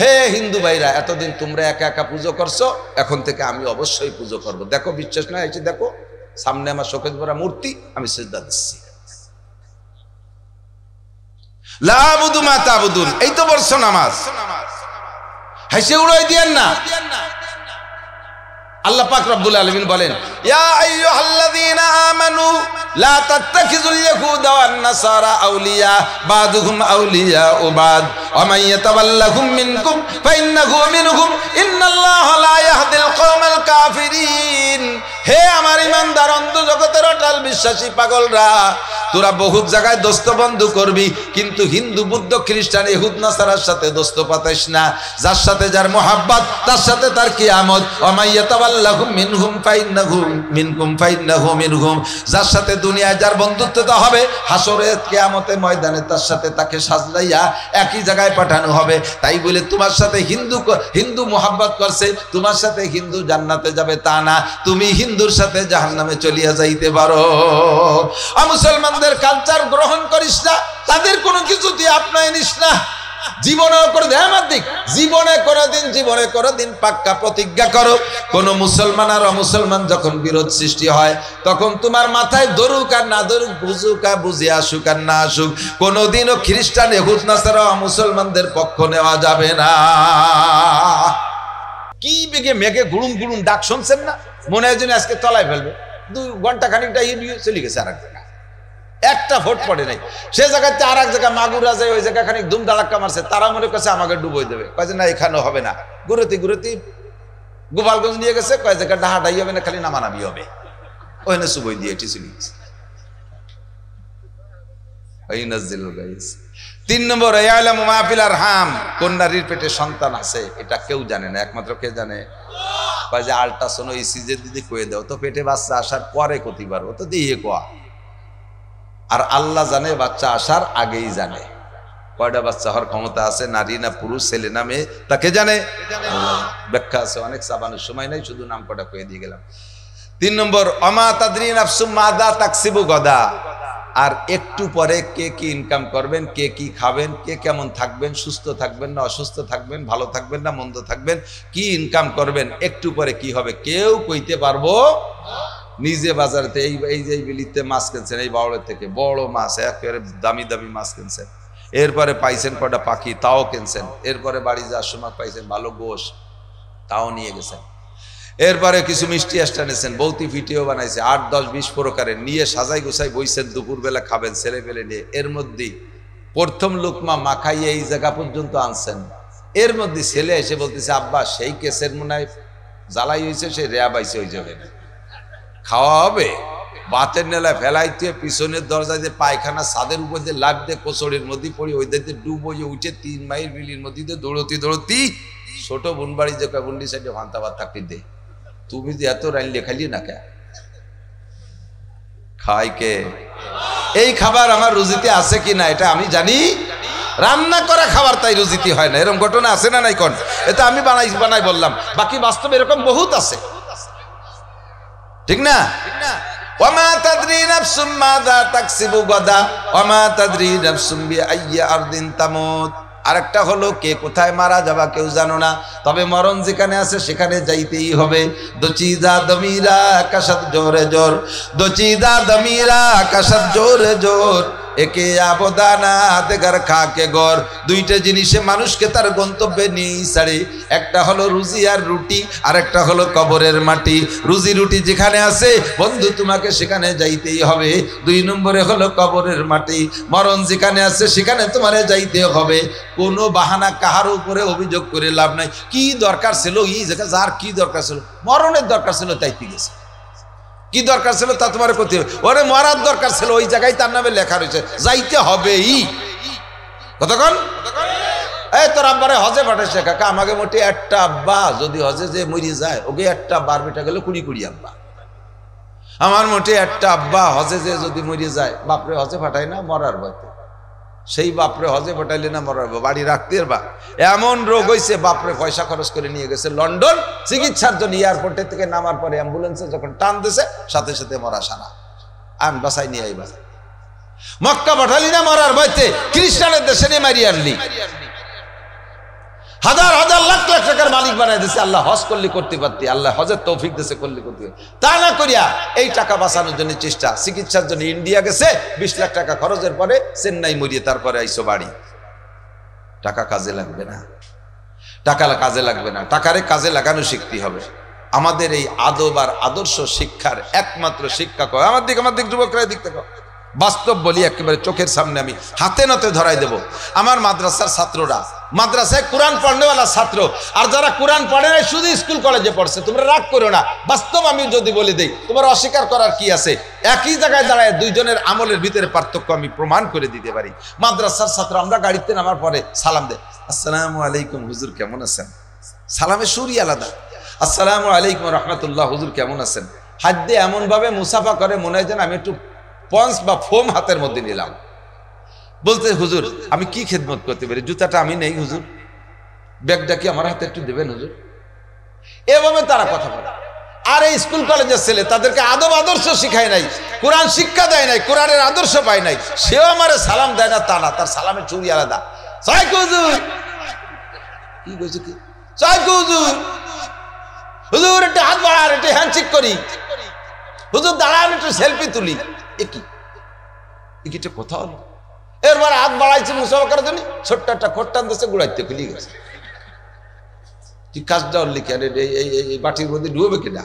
Speaker 1: হে হিন্দু ভাইরা, এতদিন তোমরা একা একা পুজো করছো, এখন থেকে আমি অবশ্যই পুজো করব। দেখো বিশ্বাস না এসে দেখো, সামনে আমার শোকেস ভরা মূর্তি, আমি সিজদা দিচ্ছি। লা আ'বুদু মা তা'বুদুন, এই তো বলছো নামাজ। হাসি উড়াই দিয়েন না। আল্লাহ পাক রব্বুল আলামিন বলেন, ইয়া আইয়ুহাল্লাযীনা আমানু লা তাত্তাখিযুল ইয়াহুদা ওয়ান নাসারা আউলিয়া বাদুহুম আউলিয়াউ বাদ ওয়া মান ইয়াতাওয়াল্লাহুম মিনকুম ফাইন্নাহু মিনহুম ইন্নাল্লাহা লা ইয়াহদিল কওমাল কাফিরিন। হে আমার ঈমানদার অন্ধ জগতের অটল বিশ্বাসী পাগলরা, তোরা বহুত জায়গায় দোস্ত বন্ধু করবি, কিন্তু হিন্দু বুদ্ধ খ্রিস্টান ইহুদ নাসারার সাথে দোস্ত পাতাইস না। যার সাথে যার মোহাব্বত, তার সাথে তার কিয়ামত। ওয়া মান ইয়াতাওয়াল্লাহুম মিনহুম ফাইন্নাহু মিনকুম ফাইন্নাহু মিনহুম। যার সাথে দুনিয়ায় যার বন্ধুত্বতা হবে, হাসরে কিয়ামতের ময়দানে তার সাথে তাকে সাজলাইয়া একই জায়গায় পাঠানো হবে। তাই বলে তোমার সাথে হিন্দু মোহাব্বত করছে, তোমার সাথে হিন্দু জান্নাতে যাবে তা না, তুমি হিন্দুর সাথে জাহান্নামে চলিয়া যাইতে পারো। মুসলমানদের কালচার গ্রহণ করিস না, তাদের কোনো কিছু তুই আপনায় নিস না। জীবনে করে দে আমার দিক, জীবনে করে দিন পাক্কা প্রতিজ্ঞা করো, কোন মুসলমান আর অমুসলমান যখন বিরোধ সৃষ্টি হয়, তখন তোমার মাথায় ধরুক আর না ধরুক, বুঝুক আর বুঝে আসুক আর না আসুক, কোনোদিনও খ্রিস্টান ইহুদ নাসারা মুসলমানদের পক্ষ নেওয়া যাবে না। কি বেগে মেঘে গুড়ুম গুড়ুম ডাক শুনছেন না? মনে হয় যেন আজকে তলায় ফেলবে। 2 ঘন্টা খানিকটা চলে গেছে আর এক জায়গায়, একটা ভোট পড়ে নাই। সে জায়গাতে আর এক জায়গায় মাগুরা যায়, ওই জায়গা খানিক দুম দাঁড়াক্কা মারছে, তারা মনে করছে আমাকে ডুবই দেবে। কয়েছে না, এখানেও হবে না। ঘুরতি গোপালগঞ্জ নিয়ে গেছে, কয় জায়গা ডাহাডাই হবে না, খালি নামানাবি হবে। ওখানে সুবই দিয়ে এটি চলে গেছে। 3 নম্বর, ইয়ালামু মা ফিল আরহাম, কোন নারীর পেটে সন্তান আছে এটা কেউ জানে না, একমাত্র কে জানে? কয় যে আল্ট্রাসাউন্ড ইসিজি দিদি কয়ে দাও তো, পেটে বাচ্চা আসার পরে কতি পারবো তো দিয়ে কোয়া। আর আল্লাহ জানে বাচ্চা আসার আগেই জানে। কয়টা বাচ্চা হওয়ার ক্ষমতা আছে, নারী না পুরুষ, ছেলে না মেয়ে, তাকে জানে। ব্যাখ্যা আছে অনেক, চাবানোর সময় নাই, শুধু নাম কটা কয়ে দিয়ে গেলাম। 3 নম্বর, অমা তাদরি নাফসুম মাযা তাকসিবু গাদা। আর একটু পরে কে কি ইনকাম করবেন, কে কি খাবেন, কে কেমন থাকবেন, সুস্থ থাকবেন না অসুস্থ থাকবেন, ভালো থাকবেন না মন্দ থাকবেন, কি ইনকাম করবেন, একটু পরে কি হবে কেউ কইতে পারবো। নিজে বাজারেতে এই যে বিলিতে মাছ কিনছেন, এই বাউলের থেকে বড় মাছ, একেবারে দামি দামি মাছ কিনছেন, এরপরে পাইছেন কটা পাখি, তাও কিনছেন, এরপরে বাড়ি যাওয়ার সময় পাইছেন ভালো গোশ, তাও নিয়ে গেছেন, এরপরে কিছু মিষ্টি আষ্টা নিয়েছেন, বৌতি ভিডিও বানাইছে 8, 10, 20 প্রকারের, নিয়ে সাজাই গোছাই বইছেন, দুপুরবেলা খাবেন ছেলে পেলে নিয়ে। এর মধ্যে প্রথম লুকমা মাখাইয়ে এই জায়গা পর্যন্ত আনছেন, এর মধ্যে ছেলে এসে বলতেছে, আব্বা সেই কেসের মনে হয় জ্বালাই হয়েছে, সেই রেয়া পাইছে, হয়ে যাবে না, খাওয়া হবে। বাতের নেলা ফেলাইতে পিছনের দরজা দিয়ে পায়খানা ছাদের উপর দিয়ে লাভ দিয়ে কোচড়ির মধ্যে পড়ি, ওই দিকে ডুব হয়ে উঠে 3 মাইল বিলির মধ্যে দিয়ে দৌড়তি ছোট বোন বাড়ি যে বুন্ডি সাইডে ভান্তাবাদ থাকতে দে, তুমি যে এত রাইন লেখালি না কে খাই কে? এই খাবার আমার রুজিতে আছে কি না এটা আমি জানি রান্না করা খাবার তাই রুজিতে হয় না, এরকম ঘটনা আছে না নাই কোন? এটা আমি বানাই বললাম, বাকি বাস্তবে এরকম বহুত আছে, ঠিক না? ওয়ামা তাদরি নাফসুম মাযা তাকসিবু গাদা ওয়ামা তাদরি নাফসুম বিআইয়ি আরদিন তামুত। আরেকটা হলো কে কোথায় মারা যাবা কেউ জানো না, তবে মরণ যেখানে আছে সেখানে যাইতেই হবে। দচিদা দমিরা আকাশত জোরে জোর, দচিদা দমিরা আকাশত জোরে জোর, একে আবদানা দেগার খাকে গর। দুইটা জিনিসে মানুষকে তার গন্তব্যে নিয়ে ছাড়ে, একটা হলো রুজি আর রুটি, আর একটা হলো কবরের মাটি। রুজি রুটি যেখানে আছে বন্ধু তোমাকে সেখানে যাইতেই হবে। 2 নম্বরে হলো কবরের মাটি, মরণ যেখানে আছে সেখানে তোমারে যাইতে হবে। কোনো বাহানা কাহার উপরে অভিযোগ করে লাভ নাই। কি দরকার ছিল এই জায়গা, যার কি দরকার ছিল, মরণের দরকার ছিল তাইতে গেছে, কি দরকার ছিল তা তোমার করতে হবে। ওরে মরার দরকার ছিল, ওই জায়গায় তার নামে লেখা রয়েছে, যাইতে হবেই। কতক্ষণ এই তোর আব্বারে হজে পাঠাইছে কাকা, আমাকে মোটে একটা আব্বা যদি হজে যে মরি যায়, ওকে একটা বার বেটা গেল 20 আব্বা। আমার মোটে একটা আব্বা হজে যে যদি মরি যায়, বাপরে হজে পাঠায় না মরার ভয়তে, সেই বাপরে হজে পাঠাইলে না মরার বাড়ি রাখতে বা এমন রোগ হয়েছে, বাপরে পয়সা খরচ করে নিয়ে গেছে লন্ডন চিকিৎসার জন্য। এয়ারপোর্টের থেকে নামার পরে অ্যাম্বুলেন্সে যখন টান দিছে সাথে সাথে মরা সারা, আন বাসাই নিয়ে আইবা। মক্কা পাঠালি না মরার ভয়তে, খ্রিস্টানের দেশে নিয়ে মারিয়ে আনলি, হাজার হাজার লাখ লাখ টাকার মালিক বানাই দিছে। আল্লাহ হজ করলে করতে পারতি, আল্লাহ হজের তৌফিক দিছে করলে করতে, তা না করিয়া এই টাকা বাঁচানোর জন্য চেষ্টা। চিকিৎসার জন্য ইন্ডিয়া গেছে, 20 লাখ টাকা খরচের পরে চেন্নাই মরিয়ে তারপরে আইসো বাড়ি। টাকা কাজে লাগবে না, টাকা কাজে লাগবে না, টাকারে কাজে লাগানো শিখতে হবে। আমাদের এই আদব আর আদর্শ শিক্ষার একমাত্র শিক্ষা কয় আমার দিক যুবকরা দিকতে কয়। বাস্তব বলি, একেবারে চোখের সামনে আমি হাতে নাতে ধরাই দেব। আমার মাদ্রাসার ছাত্ররা, মাদ্রাসায় কোরআন পড়নেওয়ালা ছাত্র, আর যারা কোরআন পড়ে নাই শুধু স্কুল কলেজে পড়ছে, তোমরা রাগ করো না। বাস্তব আমি যদি বলে দেই, তোমার অস্বীকার করার কি আছে? একই জায়গায় দাঁড়ায় দুইজনের আমলের ভিতরে পার্থক্য আমি প্রমাণ করে দিতে পারি। মাদ্রাসার ছাত্র, আমরা গাড়িতে নামার পরে সালাম দেয়, আসসালামু আলাইকুম হুজুর কেমন আছেন। সালামের সুরই আলাদা। আসসালামু আলাইকুম রহমতুল্লাহ হুজুর কেমন আছেন। হাত দিয়ে এমন ভাবে মুসাফা করে মনে হয় যেন আমি একটু পঞ্চ বা ফোম হাতের মধ্যে নিলাম। বলতে হুজুর আমি কি খেদমত করতে পারি, জুতাটা আমি নেই হুজুর, ব্যাগটা কি আমার হাতে একটু দেবেন হুজুর। এভাবে তারা কথা বলে। আর এই স্কুল কলেজের ছেলে, তাদেরকে আদব আদর্শ শিখায় নাই, কোরআন শিক্ষা দেয় নাই, কোরআনের আদর্শ পায় নাই, সেও আমারে সালাম দেয় না তা না, তার সালামের চুরি আলাদা। হুজুর কি বলছে, কি হুজুর, হুজুর একটু হাত বাড়ান, একটু হ্যান্ডশেক করি, হুজুর দাঁড়ান একটু সেলফি তুলি। একটা কথা হলো, এরপর হাত বাড়াইছে মুসাফা করার জন্য, ছোট্ট একটা খোট্টান দেশে গুড়াইতে খুলি গেছে। তুই কাজটা হল লিখে এই বাটির মধ্যে ডুবে কিনা।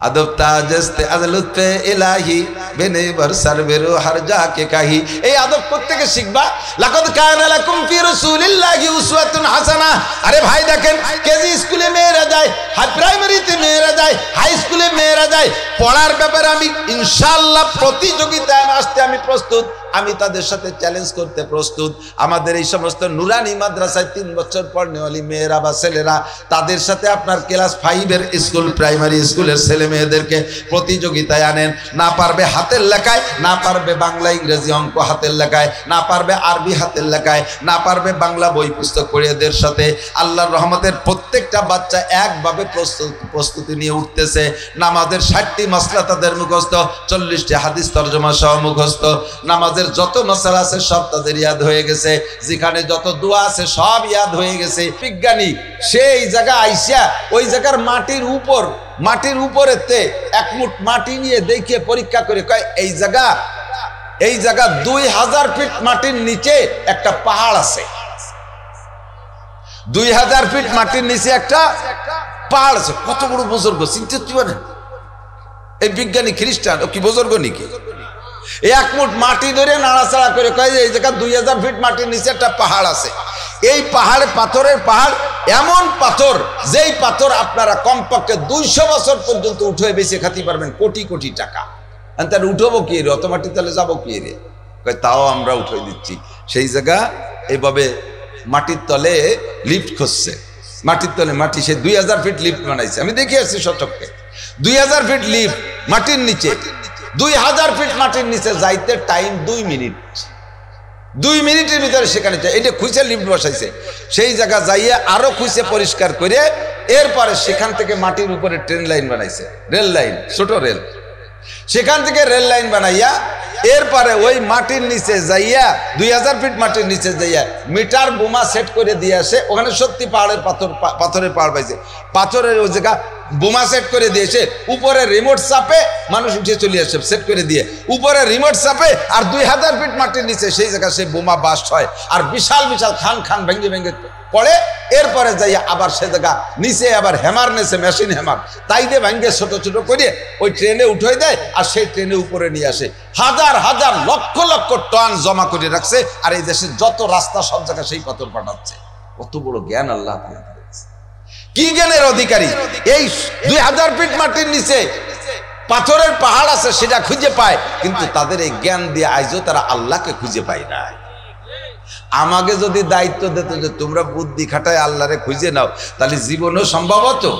Speaker 1: আদব তাজস্তে আজলুতে ইলাহি বেনে বরসার বেরো হর জাকে কাহি। এই আদব প্রত্যেকে শিখবা। লাকাদ কানা লাকুম ফি রাসূলিল্লাহি উসওয়াতুন হাসানা। আরে ভাই দেখেন, কেজি স্কুলে মেয়েরা যায়, হাই প্রাইমারিতে মেয়েরা যায়, হাই স্কুলে মেয়েরা যায়। পড়ার ব্যাপারে আমি ইনশাআল্লাহ প্রতিযোগিতায় আসতে আমি প্রস্তুত, আমি তাদের সাথে চ্যালেঞ্জ করতে প্রস্তুত। আমাদের এই সমস্ত নুরানি মাদ্রাসায় 3 বছর পড়নেওয়ালি মেয়েরা বা ছেলেরা, তাদের সাথে আপনার ক্লাস 5-এর স্কুল, প্রাইমারি স্কুলের ছেলে মেয়েদেরকে প্রতিযোগিতায় আনেন। না পারবে হাতের লেখায়, না পারবে বাংলা ইংরেজি অঙ্ক হাতের লেখায়, না পারবে আরবি হাতের লেখায়, না পারবে বাংলা বই পুস্তক পড়ে এদের সাথে। আল্লাহর রহমতের প্রত্যেকটা বাচ্চা একভাবে প্রস্তুতি নিয়ে উঠতেছে। নামাজের 60টি মাসলা তাদের মুখস্থ, 40টি হাদিস তরজমা সহ মুখস্থ। নামাজের যত মাসালা আছে সব তাদের ইয়াদ হয়ে গেছে, যেখানে যত দোয়া আছে সব ইয়াদ হয়ে গেছে। বিজ্ঞানী সেই জায়গা আইসা ওই জায়গার মাটির উপরেতে 1 মুঠ মাটি নিয়ে দেখে পরীক্ষা করে কয় এই জায়গা 2000 ফিট মাটির নিচে একটা পাহাড় আছে। 2000 ফিট মাটির নিচে একটা পাহাড় আছে। কত বড় বুজুর্গ, চিন্তা করতে পারেন? এই বিজ্ঞানী খ্রিস্টান, ও কি বুজুর্গ নাকি? 1 মুঠ মাটি ধরে নাড়াচাড়া করে কয় এই জায়গা 2000 ফিট মাটির নিচে একটা পাহাড় আছে। এই পাহাড় পাথরের পাহাড়, এমন পাথর যেই পাথর আপনারা কমপক্ষে 200 বছর পর্যন্ত উঠে বেঁচে খাতে পারবেন, কোটি কোটি টাকা। তাহলে উঠবো কি রে, অত মাটি তাহলে যাবো কি রে? কয় তাও আমরা উঠে দিচ্ছি। সেই জায়গা এইভাবে মাটির তলে লিফট খুঁজছে, মাটির তলে মাটি, সে 2000 ফিট লিফট বানাইছে। আমি দেখে আসছি সচক্ষে, 2000 ফিট লিফট মাটির নিচে। 2000 ফিট মাটির নিচে যাইতে টাইম 2 মিনিট। 2 মিনিটের ভিতরে সেখানে এটা খুঁজে লিফট বসাইছে, সেই জায়গা যাইয়া আরো খুঁজে পরিষ্কার করে এরপরে সেখান থেকে মাটির উপরে ট্রেন লাইন বানাইছে, রেল লাইন, ছোট রেল, সেখান থেকে রেল লাইন বানাইয়া এরপরে ওই মাটির নিচে যাইয়া 2000 ফিট মাটির নিচে যাইয়া মিটার বোমা সেট করে দিয়ে আসে। ওখানে সত্যি পাথরের পাহাড় পাইছে, পাথরের ওই জায়গা বোমা সেট করে দিয়েছে, উপরে রিমোট চাপে মানুষ উঠে চলে আসে, সেট করে দিয়ে উপরে রিমোট চাপে আর 2000 ফিট মাটির নিচে সেই জায়গা সে বোমা বাস্ট হয় আর বিশাল বিশাল খান খান ভেঙে ভেঙে পড়ে। এরপরে যাইয়া আবার সে জায়গা নিচে আবার হ্যামার নেছে, মেশিন হ্যামার, তাই দিয়ে ভেঙে ছোট ছোট করে ওই ট্রেনে উঠে দেয় আর সেই ট্রেনে উপরে নিয়ে আসে। হাজার হাজার লক্ষ লক্ষ টন জমা করে রাখছে আর এই দেশের যত রাস্তা সব জায়গায় সেই পাথর পাঠাচ্ছে। কত বড় জ্ঞান আল্লাহ তাআলা, কি জ্ঞানের অধিকারী! এই 2000 ফিট মাটির নিচে পাথরের পাহাড় আছে সেটা খুঁজে পায়, কিন্তু তাদের এই জ্ঞান দিয়ে আজও তারা আল্লাহকে খুঁজে পায় না। আমাকে যদি দায়িত্ব দিত যে তোমরা বুদ্ধি খাটায় আল্লাহরে খুঁজে নাও, তাহলে জীবনও সম্ভব হতো।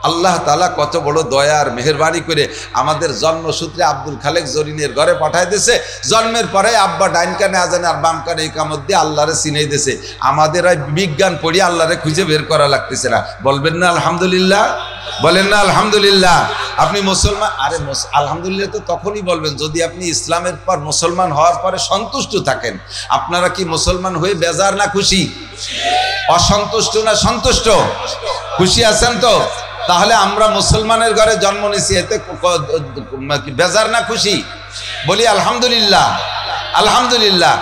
Speaker 1: আল্লাহ তাআলা কত বড় দয়া আর মেহেরবানি করে আমাদের জন্মসূত্রে আব্দুল খালেক জরিনের ঘরে পাঠাই দিয়েছে। জন্মের পরে আব্বা ডাইন কানে আজান আর বাম কানে ইকামত দিয়ে আল্লাহরে চিনাই দিয়েছে। আমাদের ওই বিজ্ঞান পড়ি আল্লাহরে খুঁজে বের করা লাগতেছে না। বলবেন না আলহামদুলিল্লাহ? বলেন না আলহামদুলিল্লাহ? আপনি মুসলমান, আরে আলহামদুলিল্লাহ তো তখনই বলবেন যদি আপনি ইসলামের পর মুসলমান হওয়ার পরে সন্তুষ্ট থাকেন। আপনারা কি মুসলমান হয়ে বেজার না খুশি? অসন্তুষ্ট না সন্তুষ্ট? খুশি আছেন তো? তাহলে আমরা মুসলমানের ঘরে জন্ম নিয়েছি, এতে বেজার না খুশি? বলি আলহামদুলিল্লাহ, আলহামদুলিল্লাহ।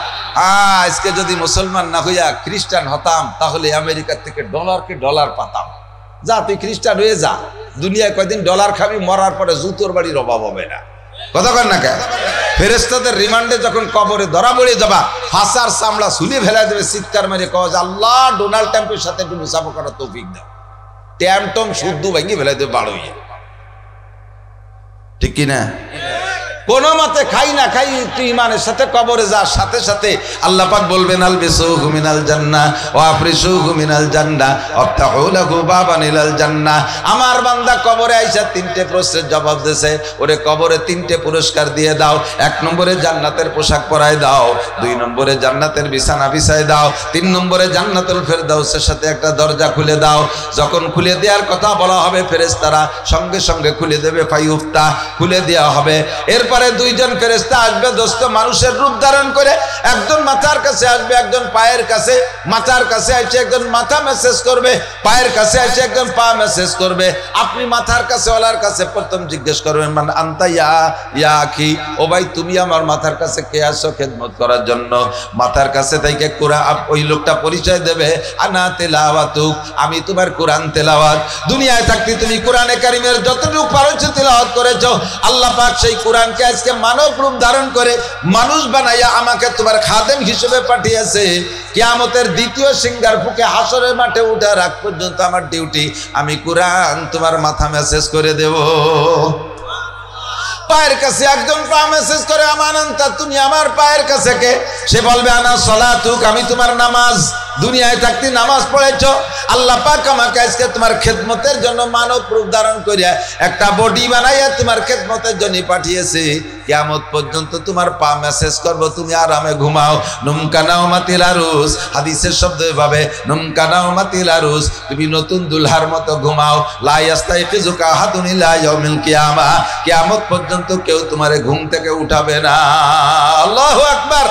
Speaker 1: আজকে যদি মুসলমান না হইয়া খ্রিস্টান হতাম তাহলে আমেরিকার থেকে ডলারকে ডলার পাতাম। যা তুই খ্রিস্টান হয়ে যা, দুনিয়ায় কয়দিন ডলার খাবি, মরার পরে জুতোর বাড়ির অভাব হবে না। কথা কর না কেন? ফেরেশতাদের রিমান্ডে যখন কবরে ধরা পড়ে যাবা, ফাঁসার চামড়া ছুলে ফেলা দেবে, চিৎকার মেরে কওয়া যে আল্লাহ ডোনাল্ড ট্রাম্পের সাথে একটু মুসাফা করার তৌফিক দাও। ট্যামটম শুদ্ধ ভেঙে ফেলা দেবে বাড়ো, ঠিক কিনা? কোন মতে খাই না খাই তুই ইমানের সাথে কবরে যাওয়ার সাথে সাথে আল্লাহ পাক বলবেন আলবিসুহু মিনাল জান্নাহ ওয়া আফরিশুহু মিনাল জান্নাহ ওয়াফতাহু লাহু বাবান ইলাল জান্নাহ। আমার বান্দা কবরে আইসা 3টে প্রশ্নের জবাব দিয়েছে, ওরে কবরে 3টে পুরস্কার দিয়ে দাও। 1 নম্বরে জান্নাতের পোশাক পরায় দাও, 2 নম্বরে জান্নাতের বিছানা বিছায় দাও, 3 নম্বরে জান্নাতুল ফেরদাউসের সাথে একটা দরজা খুলে দাও। যখন খুলে দেওয়ার কথা বলা হবে ফেরেশতারা সঙ্গে সঙ্গে খুলে দেবে, ফাইউফতা, খুলে দেওয়া হবে। এরপরে 2জন ফেরেশতা আসবে দোস্ত মানুষের রূপ ধারণ করে, একজন মাথার কাছে আসবে, একজন পায়ের কাছে। মাথার কাছে এসে একজন মাথা মেসেজ করবে, পায়ের কাছে এসে একজন পা মেসেজ করবে। আপনি মাথার কাছে ওলার কাছে প্রথম জিজ্ঞেস করবেন মান আনতা ইয়া আখি, ও ভাই তুমি আমার মাথার কাছে কে আসো খেদমত করার জন্য? মাথার কাছে থেকে কোরআন ওই লোকটা পরিচয় দেবে, আনা তেলাওয়াতুক, আমি তোমার কোরআন তেলাওয়াত। দুনিয়ায় থাকতে তুমি কোরআনে কারিমের যতটুকু পারছো তেলাওয়াত করেছো। আল্লাহ পাক সেই কোরআনকে আজকে মানব রূপ ধারণ করে মানুষ বানাইয়া আমাকে তোমার খাদেম হিসেবে পাঠিয়েছে। কিয়ামতের দ্বিতীয় সিঙ্গার ফুকে হাসরের মাঠে উঠে রাখ পর্যন্ত আমার ডিউটি, আমি কোরআন তোমার মাথা মেসেজ করে দেব। পায়ের কাছে একজন পা মেসেজ করে আমানান্তা, তুমি আমার পায়ের কাছে কে? সে বলবে আনা সলাতুক, আমি তোমার নামাজ। দুনিয়ায় থাকতে নামাজ পড়েছ, আল্লাহ পাক আমাকে আজকে তোমার খেদমতের জন্য মানব রূপ ধারণ করিয়া একটা বডি বানাইয়া তোমার খেদমতের জন্য পাঠিয়েছে। কিয়ামত পর্যন্ত তোমার পা মেসেজ করব, তুমি আরামে ঘুমাও। নুমকানাও মাতিল আরুস, হাদিসের শব্দ এভাবে, নুমকানাও মাতিল আরুস, তুমি নতুন দুলহার মতো ঘুমাও। লা ইয়াস্তাইকিজুকা আহাদুন ইলা ইয়াউমিল কিয়ামা, কিয়ামত পর্যন্ত কেউ তোমারে ঘুম থেকে উঠাবে না। আল্লাহু আকবার।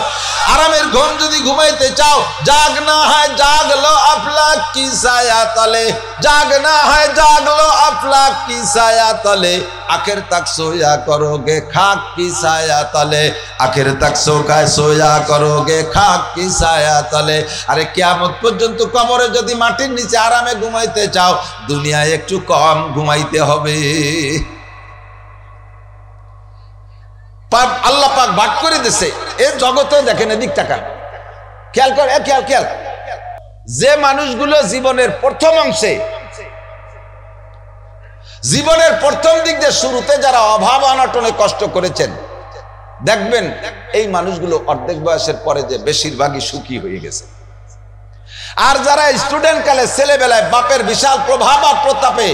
Speaker 1: আরামের ঘুম যদি ঘুমাইতে চাও, জাগনা है जाग लो अफलाक की साया तले, जागना है जाग लो अफलाक की साया तले, आखिर तक सोया करोगे खाक की साया तले, आखिर तक सोया करोगे खाक की साया तले। अरे कियामत पर्यন্ত কবরে যদি মাটির নিচে আরামে ঘুমাইতে চাও, দুনিয়ায় একটু কম ঘুমাইতে হবে। পাপ আল্লাহ পাক ভাগ করে দিয়েছে এই জগতে। দেখেন এদিক টাকা খেয়াল কর, খেয়াল। যে মানুষগুলো জীবনের প্রথম অংশে, জীবনের প্রথম দিক দিয়ে শুরুতে যারা অভাব অনটনে কষ্ট করেছেন, দেখবেন এই মানুষগুলো অর্ধেক বয়সের পরে যে বেশিরভাগই সুখী হয়ে গেছে। আর যারা স্টুডেন্ট কালে ছেলেবেলায় বাপের বিশাল প্রভাব আর প্রতাপে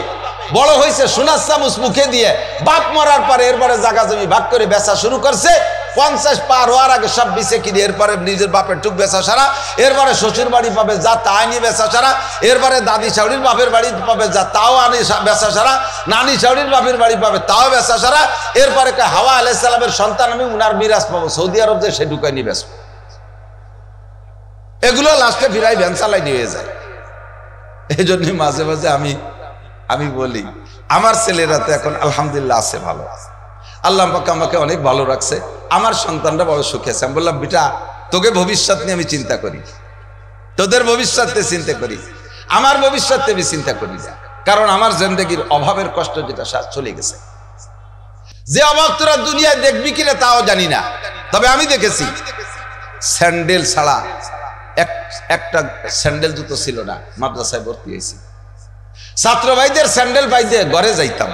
Speaker 1: বড় হয়েছে, সোনার চামচ মুখে দিয়ে, বাপ মরার পরে এরপরে জায়গা জমি ভাগ করে বেচা শুরু করছে, 50 পার হওয়ার আগে সব বিছে কিনে, এরপরে নিজের বাপের টুক বেচা সারা, এরপরে শ্বশুর বাড়ি পাবে যা তা আনি বেচা সারা, এরপরে দাদি শাশুড়ির বাপের বাড়ি পাবে যা তাও আনি বেচা সারা, নানি শাশুড়ির বাপের বাড়ি পাবে তাও বেচা সারা, এরপরে হাওয়া আলাইহিস সালামের সন্তান আমি উনার মিরাজ পাবো, সৌদি আরব যে সে ঢুকাই নিয়ে বেচবো। এগুলো লাস্টে ফিরাই ভ্যান চালাই নিয়ে যায়। এই জন্য মাঝে মাঝে আমি বলি আমার ছেলেরা তো এখন আলহামদুলিল্লাহ আছে, ভালো আছে, আল্লাহ পাক আমাকে অনেক ভালো রাখছে, আমার সন্তানরা বড় সুখে আছে। আমি বললাম বেটা তোকে ভবিষ্যৎ নিয়ে আমি চিন্তা করি, তোদের ভবিষ্যৎ নিয়ে চিন্তা করি, আমার ভবিষ্যৎ নিয়ে আমি চিন্তা করি না, কারণ আমার জিন্দেগির অভাবের কষ্ট যেটা চলে গেছে, যে অভাব তোরা দুনিয়ায় দেখবি কিনা তাও জানি না, তবে আমি দেখেছি স্যান্ডেল ছাড়া একটা স্যান্ডেল জুতো ছিল না, মাদ্রাসায় ভর্তি হয়েছি, ছাত্র ভাইদের স্যান্ডেল পাইতে ঘরে যাইতাম,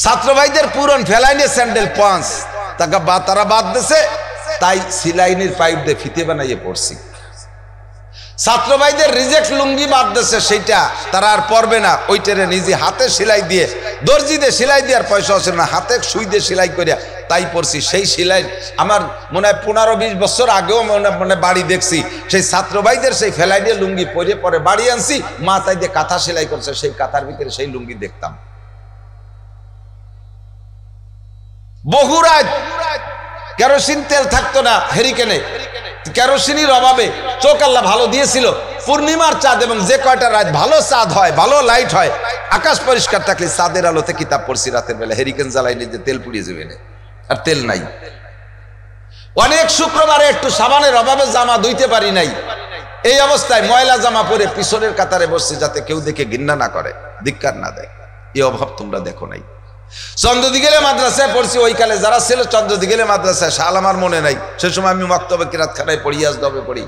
Speaker 1: ছাত্র ভাইদের পুরন ফেলাই নিয়ে স্যান্ডেল 5 টাকা তারা বাদ দিছে, তাই সিলাইনের পাইপ দিয়ে ফিতে বানাইয়ে পড়ছি। ছাত্র ভাইদের রিজেক্ট লুঙ্গি বাদ দিছে, সেইটা তারা আর পরবে না, ওইটারে নিজে হাতে সেলাই দিয়ে দর্জি দিয়ে সেলাই দেওয়ার পয়সা হচ্ছে না, হাতে সুই দিয়ে সেলাই করিয়া তাই পড়ছি। সেই সেলাই আমার মনে হয় 15-20 বছর আগেও মনে বাড়ি দেখছি, সেই ছাত্র ভাইদের সেই ফেলাই দিয়ে লুঙ্গি পরে পরে বাড়ি আনছি, মা তাই দিয়ে কাঁথা সেলাই করছে, সেই কাঁথার ভিতরে সেই লুঙ্গি দেখতাম। বহু রাত কেরোসিন তেল থাকতো না হেরিকেনে, কেরোসিনের অভাবে চোখ আল্লাহ ভালো দিয়েছিল, পূর্ণিমার চাঁদ এবং যে কয়টা রাত ভালো চাঁদ হয়, ভালো লাইট হয়, আকাশ পরিষ্কার থাকলে চাঁদের আলোতে কিতাব পড়ছি রাতের বেলা, হেরিকেন জ্বালাই নিজে তেল পুড়িয়ে যাবে না, আর তেল নাই। অনেক শুক্রবারে একটু সাবানের অভাবে জামা ধুইতে পারি নাই, এই অবস্থায় ময়লা জামা পরে পিছনের কাতারে বসছে যাতে কেউ দেখে ঘৃণা না করে, ধিক্কার না দেয়, এই অভাব তোমরা দেখো নাই। চন্দ্রদিগেলে মাদ্রাসায় পড়ছি, ওই কালে যারা ছিল চন্দ্রদিগেলে মাদ্রাসায়, সাল আমার মনে নাই, সে সময় আমি মক্তবে কিরাতখানায় পড়ি, আজদবে পড়ি।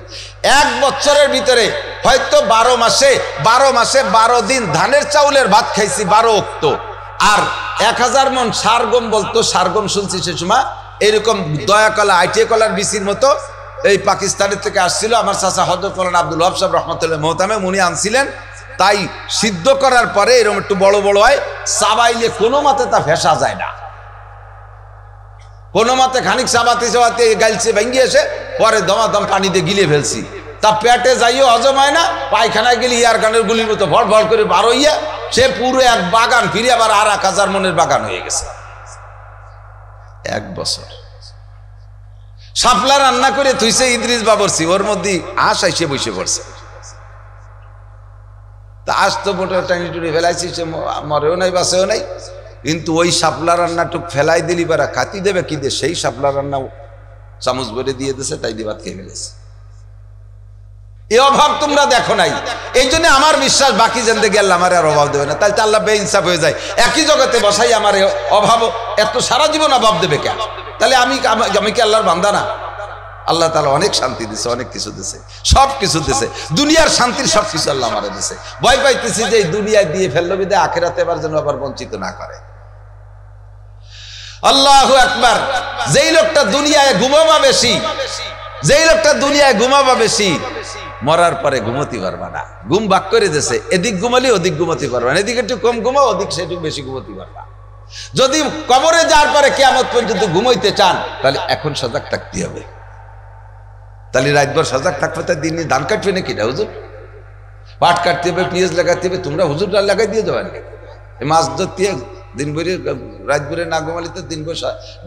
Speaker 1: 1 বছরের ভিতরে হয়তো 12 মাসে 12 দিন ধানের চাউলের ভাত খাইছি, 12 অক্ত, আর 1000 মন সারগম বলতো, সারগম শুনছি সে সময়, এরকম দয়াকলা আইটিএ কলার বিসির মতো এই পাকিস্তানের থেকে আসছিল, আমার চাচা হযরত মাওলানা আব্দুল ওয়াহাব সাহেব রাহমাতুল্লাহ মোহতামে উনি আনছিলেন, তাই সিদ্ধ করার পরে এরকম একটু বড় বড় হয়, চাবাইলে কোনো মতে তা ফেসা যায় না, কোনো মতে খানিক চাবাতে চাবাতে গাইলছে ভেঙে এসে পরে দমাদম পানি দিয়ে গিলে ফেলছি, তা পেটে যাইও হজম হয় না, পায়খানায় গেলে ইয়ার গানের গুলির মতো ভর ভর করে বার হইয়া সে পুরো এক বাগান ফিরে আবার 1000 মনের বাগান হয়ে গেছে। 1 বছর শাপলা রান্না করে থুইছে ইদ্রিস বাবরছি, ওর মধ্যে আশ আইসে বসে পড়ছে, তা আজ তো মোটর টানি টুনি ফেলাইছি, সে মরেও নাই বাঁচেও নাই, কিন্তু ওই শাপলা রান্নাটুক ফেলাই দিলি পারা খাতি দেবে কি দিয়ে, সেই শাপলা রান্না চামচ ভরে দিয়ে দিয়েছে, তাই দিয়ে ভাত খেয়ে ফেলেছে। এই অভাব তোমরা দেখো নাই, এই জন্য আমার বিশ্বাস বাকি জিন্দেগি আল্লাহ আমার আর অভাব দেবে না, তাই তো আল্লাহ বেইনসাফ হয়ে যায়, একই জগতে বসাই আমার অভাব, এত সারা জীবন অভাব দেবে কেন? তাহলে আমি কি আল্লাহর বান্দা না? আল্লাহ তাআলা অনেক শান্তি দিছে, অনেক কিছু দিছে, সব কিছু দিছে, দুনিয়ার শান্তির সব কিছু আল্লাহ আমারে দিছে। ভয় পাইতেছি যে এই দুনিয়ায় দিয়ে ফেললো বিদে আখিরাতে এবার যেন আবার বঞ্চিত না করে। আল্লাহু আকবার। যেই লোকটা দুনিয়ায় ঘুমাবা বেশি, যেই লোকটা দুনিয়ায় ঘুমাবা বেশি, মরার পরে ঘুমোতে পারবা না, ঘুম ভাগ করে দিয়েছে, এদিক ঘুমালি ওদিক ঘুমোতে পারবা না, এদিকে একটু কম ঘুমাও, ওদিক সেটুকু বেশি ঘুমোতে পারবা। যদি কবরে যাওয়ার পরে কিয়ামত পর্যন্ত ঘুমাইতে চান তাহলে এখন সজাগ থাকতে হবে। তাহলে রাতভর সজাগ থাকবে, তাই দিন ধান কাটবে নাকি না হুজুর, পাট কাটতে হবে, পেঁয়াজ লাগাতে হবে, তোমরা হুজুর লাগাই দিয়ে দেবেন, মাছ ধরতে দিন ভরে রাত ভরে না ঘুমালি তো দিন ভরে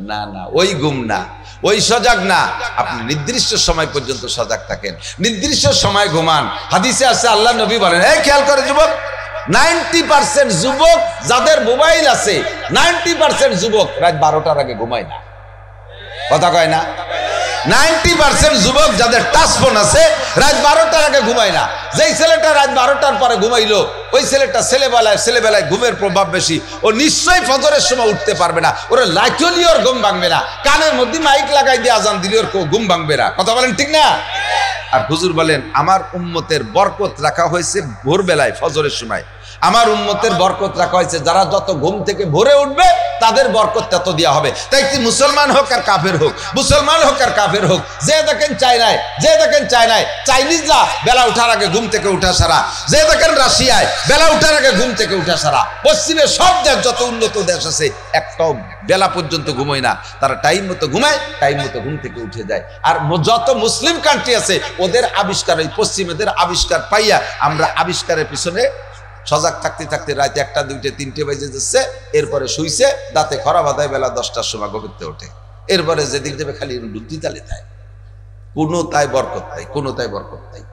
Speaker 1: না, না ওই ঘুম না, ওই সজাগ না, আপনি নির্দিষ্ট সময় পর্যন্ত সজাগ থাকেন, নির্দিষ্ট সময় ঘুমান। হাদিসে আছে আল্লাহ নবী বলেন, এই খেয়াল করে যুবক, 90% যুবক যাদের মোবাইল আছে, 90% যুবক রাত 12টার আগে ঘুমায় না, কথা কয় না? 90% যুবক যাদের টাচ ফোন আছে রাত 12টার আগে ঘুমায় না। যেই ছেলেটা রাত 12টার পরে ঘুমাইলো, ওই ছেলেটা ছেলেবেলায় ঘুমের প্রভাব বেশি, ও নিশ্চয়ই ফজরের সময় উঠতে পারবে না, ওরা লাইটলি ওর ঘুম ভাঙবে না, কানের মধ্যে মাইক লাগাই দিয়ে আজান দিলে ওর ঘুম ভাঙবে না, কথা বলেন ঠিক না? আর হুজুর বলেন আমার উম্মতের বরকত রাখা হয়েছে ভোরবেলায় ফজরের সময়, আমার উম্মতের বরকত রাখা হয়েছে, যারা যত ঘুম থেকে ভোরে উঠবে তাদের বরকত তত দেওয়া হবে। তাই কি মুসলমান হোক আর কাফের হোক, মুসলমান হোক আর কাফের হোক, যে দেখেন চায়নায়, যে দেখেন চায়নায় চাইনিজরা বেলা উঠার আগে ঘুম থেকে উঠা সারা, যে দেখেন রাশিয়ায় বেলা উঠার আগে ঘুম থেকে উঠা সারা, পশ্চিমে সব দেশ যত উন্নত দেশ আছে একটাও বেলা পর্যন্ত ঘুমোয় না, তারা টাইম মতো ঘুমায়, টাইম মতো ঘুম থেকে উঠে যায়। আর যত মুসলিম কান্ট্রি আছে ওদের আবিষ্কার, ওই পশ্চিমেদের আবিষ্কার পাইয়া আমরা আবিষ্কারের পিছনে সজাগ থাকতে থাকতে রাত 1টা 2টে 3টে বেজে যাচ্ছে, এরপরে শুইছে, দাঁতে খরা বাঁধায় বেলা 10টার সময় ঘুমোতে ওঠে, এরপরে যেদিক দেবে খালি বুদ্ধি তালে দেয়, কোনো তাই বরকত নাই, কোনো তাই বরকত নাই।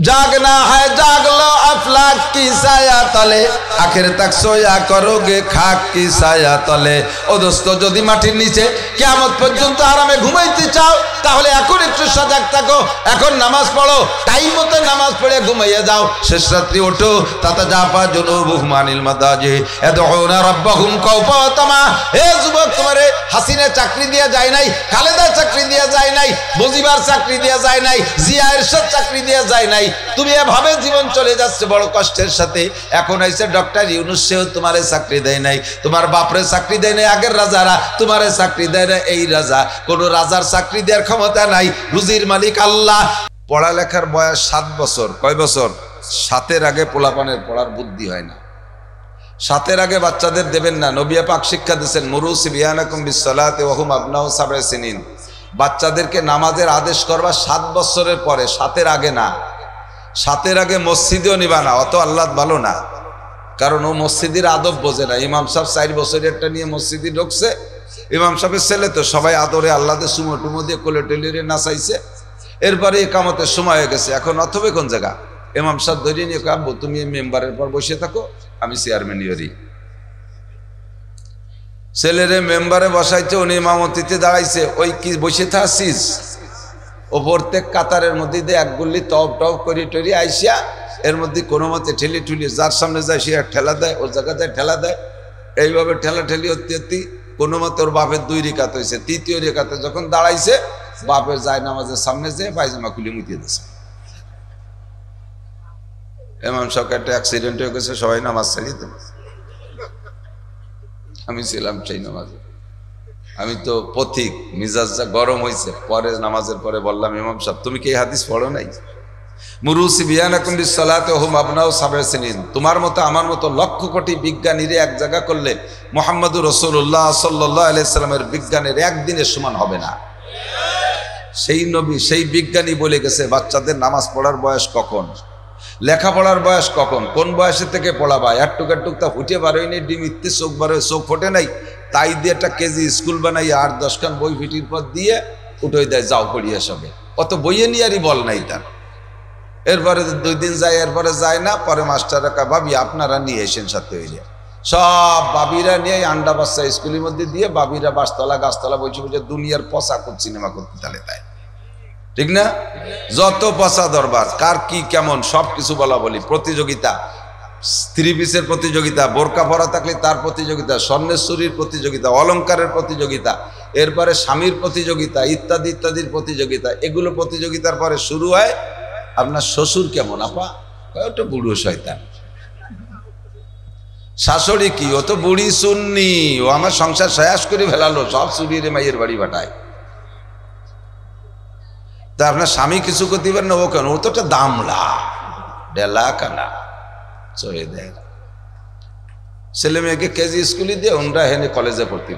Speaker 1: जागना है जाग लो अफलाक की साया तले, आखिर तक सोया करोगे खाक की साया तले। ओ दोस्तों যদি মাটির নিচে কিয়ামত পর্যন্ত আরামে ঘুমাইতে চাও তাহলে এখন একটু সজাগ থাকো, এখন নামাজ পড়ো, টাইম মতো নামাজ পড়ে ঘুমাইয়া যাও, শেষ রাত্রি ওঠো। তাতাজাফা জুনুবুহুম আনিল মাদাজি ইয়াদউনা রাব্বাহুম খাওফা ওয়া তামা। হে যুবক, তোমারে হাসিনা চাকরি দিয়া যায় নাই, খালেদা চাকরি দিয়া যায় নাই, মুজিবার চাকরি দিয়া যায় নাই, জিয়া এরশাদ চাকরি দিয়া যায় নাই, তুমি এভাবে জীবন চলে যাচ্ছে বড় কষ্টের সাথে। এখন আইছে ডক্টর ইউনূস, সেও তোমারে চাকরি দেয় নাই, তোমার বাপরে চাকরি দেয় নাই, আগের রাজারা তোমারে চাকরি দেয় না, এই রাজা কোন রাজার চাকরি দেওয়ার ক্ষমতা নাই, রুজির মালিক আল্লাহ। পড়ালেখার বয়স 7 বছর, কয় বছর? 7-এর আগে পোলাপানের পড়ার বুদ্ধি হয় না, 7-এর আগে বাচ্চাদের দেবেন না। নবী পাক শিক্ষা দিয়েছেন মুরু সিবিয়ানাকুম বিসসালাতি ওয়া হুম আবনাউ সাব'i সিনিন, বাচ্চাদেরকে নামাজের আদেশ করবা 7 বছরের পরে, 7-এর আগে না। 7-এর আগে মসজিদেও নিবা না, অত আল্লাহ ভালো না, কারণ ও মসজিদের আদব বোঝে না। ইমাম সাহেব 4 বছরের একটা নিয়ে মসজিদে ঢুকছে, ইমাম সাহেবের ছেলে তো সবাই আদরে আল্লাহদের সুমো টুমো দিয়ে কোলে টেলিরে নাচাইছে, এরপরে একামতের সময় হয়ে গেছে, এখন অথবা কোন জায়গা ইমাম সাহেব ধরে নিয়ে কাঁদবো, তুমি মেম্বারের পর বসে থাকো, আমি চেয়ারম্যান ইয়রি। ছেলেরে মেম্বারে বসাইছে, উনি ইমামতিতে দাঁড়াইছে, ওই কি বসে থাকছিস, ও প্রত্যেক কাতারের মধ্যে দিয়ে এক গুল্লি টপ টপ করি টরি আইসিয়া, এর মধ্যে কোনো মতে ঠেলি ঠুলি যার সামনে যায় সে ঠেলা দেয়, ওর জায়গা যায় ঠেলা দেয়, এইভাবে ঠেলা ঠেলি অতি কোনো মতে ওর বাপের 2 রেখাত হয়েছে, 3য় রেখাতে যখন দাঁড়াইছে বাপের যায় নামাজের সামনে যেয়ে পায়জামা খুলে মুতিয়ে দিয়েছে। ইমাম সাহেব একটা অ্যাক্সিডেন্ট হয়ে গেছে, সবাই নামাজ ছাড়িয়ে দেবে, আমি ছিলাম সেই নামাজে, আমি তো পথিক, মিজাজ যা গরম হয়েছে, পরে নামাজের পরে বললাম ইমাম সাহেব তুমি কি এই হাদিস পড়ো নাই? মুরু সিবিয়ানাকুম বিসসালাতি ওয়া হুম আবনাউ সাব'i সিনিন, তোমার মতো আমার মতো লক্ষ কোটি বিজ্ঞানীরে এক জায়গা করলে মুহাম্মদুর রাসূলুল্লাহ সাল্লাল্লাহু আলাইহি সাল্লামের বিজ্ঞানের একদিনের সমান হবে না। সেই নবী, সেই বিজ্ঞানী বলে গেছে বাচ্চাদের নামাজ পড়ার বয়স কখন, লেখাপড়ার বয়স কখন, কোন বয়সের থেকে পড়াবা। একটুক একটুক তা ফুটে বারোয়নি, ডিম ইত্তে চোখ বারোয়, চোখ ফোটে নাই, তাই দিয়ে একটা কেজি স্কুল বানাই 8-10 খান বই ফিটির পর দিয়ে উঠোই দেয়, যাও পড়িয়া সবে, অত বইয়ে নিয়ে আরই বল নাই তার। এরপরে 2 দিন যায়, এরপরে যায় না, পরে মাস্টাররা কয় ভাবি আপনারা নিয়ে এসেন সাথে হইলে, সব বাবিরা নিয়ে আন্ডা বাচ্চা স্কুলের মধ্যে দিয়ে বাবিরা বাসতলা গাছতলা বসে বসে দুনিয়ার পচা সিনেমা করতে তালে তাই, ঠিক না? যত পচা দরবার, কার কি কেমন সব কিছু বলা বলি, প্রতিযোগিতা, 3 পিসের প্রতিযোগিতা, বোরকা পরা থাকলে তার প্রতিযোগিতা, স্বর্ণের চুরির প্রতিযোগিতা, অলংকারের প্রতিযোগিতা, এরপরে স্বামীর প্রতিযোগিতা, ইত্যাদি ইত্যাদির প্রতিযোগিতা। এগুলো প্রতিযোগিতার পরে শুরু হয় আপনার শ্বশুর কেমন, আপা ওটা বুড়ো শয়তান, শাশুড়ি কি, ও তো বুড়ি সুন্নি, ও আমার সংসার শেষ করে ফেলালো, সব চুরিয়ে মাইয়ের বাড়ি পাঠায়। তা আপনার স্বামী কিছু করতে পারেন না, ও কেন, ও তো একটা দামলা ডেলা কানা চয়ে দেয়। ছেলে মেয়েকে কেজি স্কুলে দিয়ে ওনরা হেনে কলেজে ভর্তি।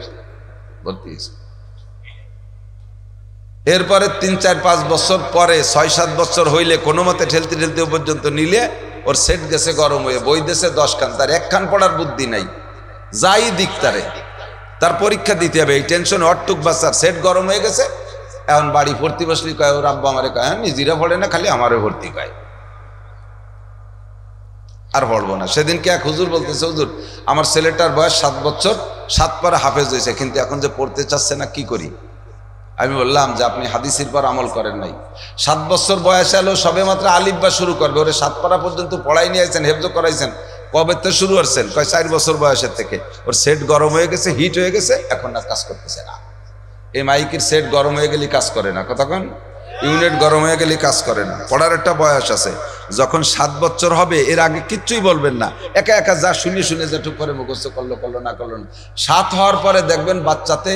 Speaker 1: এরপরে 3-4-5 বছর পরে 6-7 বছর হইলে কোনো মতে ঠেলতে ঠেলতে পর্যন্ত নিলে ওর সেট গেছে গরম হয়ে, বই দেশে 10 খান, তার 1 খান পড়ার বুদ্ধি নাই, যাই দিক তার পরীক্ষা দিতে হবে, এই টেনশন অটুক বাচ্চার সেট গরম হয়ে গেছে। এখন বাড়ি ভর্তি বসলি কয় ওর আব্বা আমারে কয়, হ্যাঁ নিজেরা পড়ে না, খালি আমারে ভর্তি কয়, আর পড়বো না। সেদিনকে এক হুজুর বলতেছে, হুজুর আমার ছেলেটার বয়স 7 বছর, 7 পারা হাফেজ হয়েছে, কিন্তু এখন যে পড়তে চাচ্ছে না, কি করি? আমি বললাম যে আপনি হাদিসের পর আমল করেন নাই, 7 বছর বয়স এলো সবে মাত্র আলিফ বা শুরু করবে, ওরে 7 পারা পর্যন্ত পড়াই নিয়ে আসছেন, হেফজ করাইছেন, কবে তো শুরু করছেন? কয় 4 বছর বয়সের থেকে। ওর সেট গরম হয়ে গেছে, হিট হয়ে গেছে, এখন আর কাজ করতেছে না। এই মাইকের সেট গরম হয়ে গেলে কাজ করে না, কতক্ষণ ইউনিট গরম হয়ে গেলে কাজ করে না। পড়ার একটা বয়স আছে, যখন 7 বছর হবে এর আগে কিচ্ছুই বলবেন না, একা একা যা শুনে শুনে যেটুক করে মুখস্থ করলো না করলো না। 7 হওয়ার পরে দেখবেন বাচ্চাতে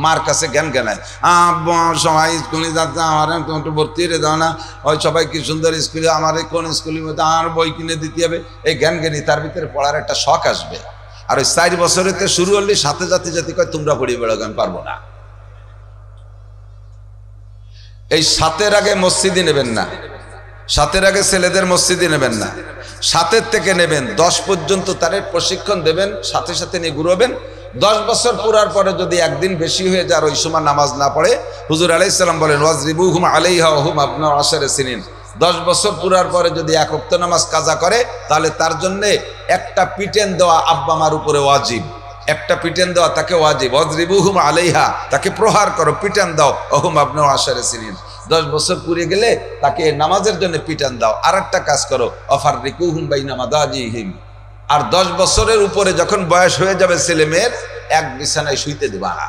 Speaker 1: মার কাছে জ্ঞান জ্ঞানায়, সবাই স্কুলে যাচ্ছে, আমার একটু ভর্তি হয়ে দাও না, ওই সবাই কি সুন্দর স্কুলে, আমার কোন স্কুলের মধ্যে আমার বই কিনে দিতে হবে, এই জ্ঞান জ্ঞানী তার ভিতরে পড়ার একটা শখ আসবে। আর ওই 4 বছরেতে শুরু হলে সাথে জাতি জাতি কয় তোমরা পড়িয়ে বেড়াবে, আমি পারবো না। এই 7-এর আগে মসজিদে নেবেন না, 7-এর আগে ছেলেদের মসজিদে নেবেন না, 7-এর থেকে নেবেন 10 পর্যন্ত তাদের প্রশিক্ষণ দেবেন, সাথে সাথে নিয়ে ঘুরবেন। 10 বছর পুরার পরে যদি একদিন বেশি হয়ে যায় ওই সময় নামাজ না পড়ে, হুজুর আলাইহিস সালাম বলেন ওয়াজরিবুহুম আলাইহা ওয়া হুম আবনাউ 10 সিনিন, 10 বছর পুরার পরে যদি 1 ওয়াক্ত নামাজ কাজা করে তাহলে তার জন্য একটা পিটেন দেওয়া আব্বা মার উপরে ওয়াজিব, একটা পিটেন দেওয়া তাকে ওয়াজিব। ওয়াজরিবুহুম আলাইহা, তাকে প্রহার করো, পিটান দাও, ওয়া হুম আবনাউ 10 সিনিন। 10 বছর পুড়ে গেলে তাকে নামাজের জন্য পিটান দাও। আর একটা কাজ করো, অফাররিকুহুম বাইনা মাদাজিহিম। আর 10 বছরের উপরে যখন বয়স হয়ে যাবে ছেলে মেয়ের, এক বিছানায় শুইতে দেবা না।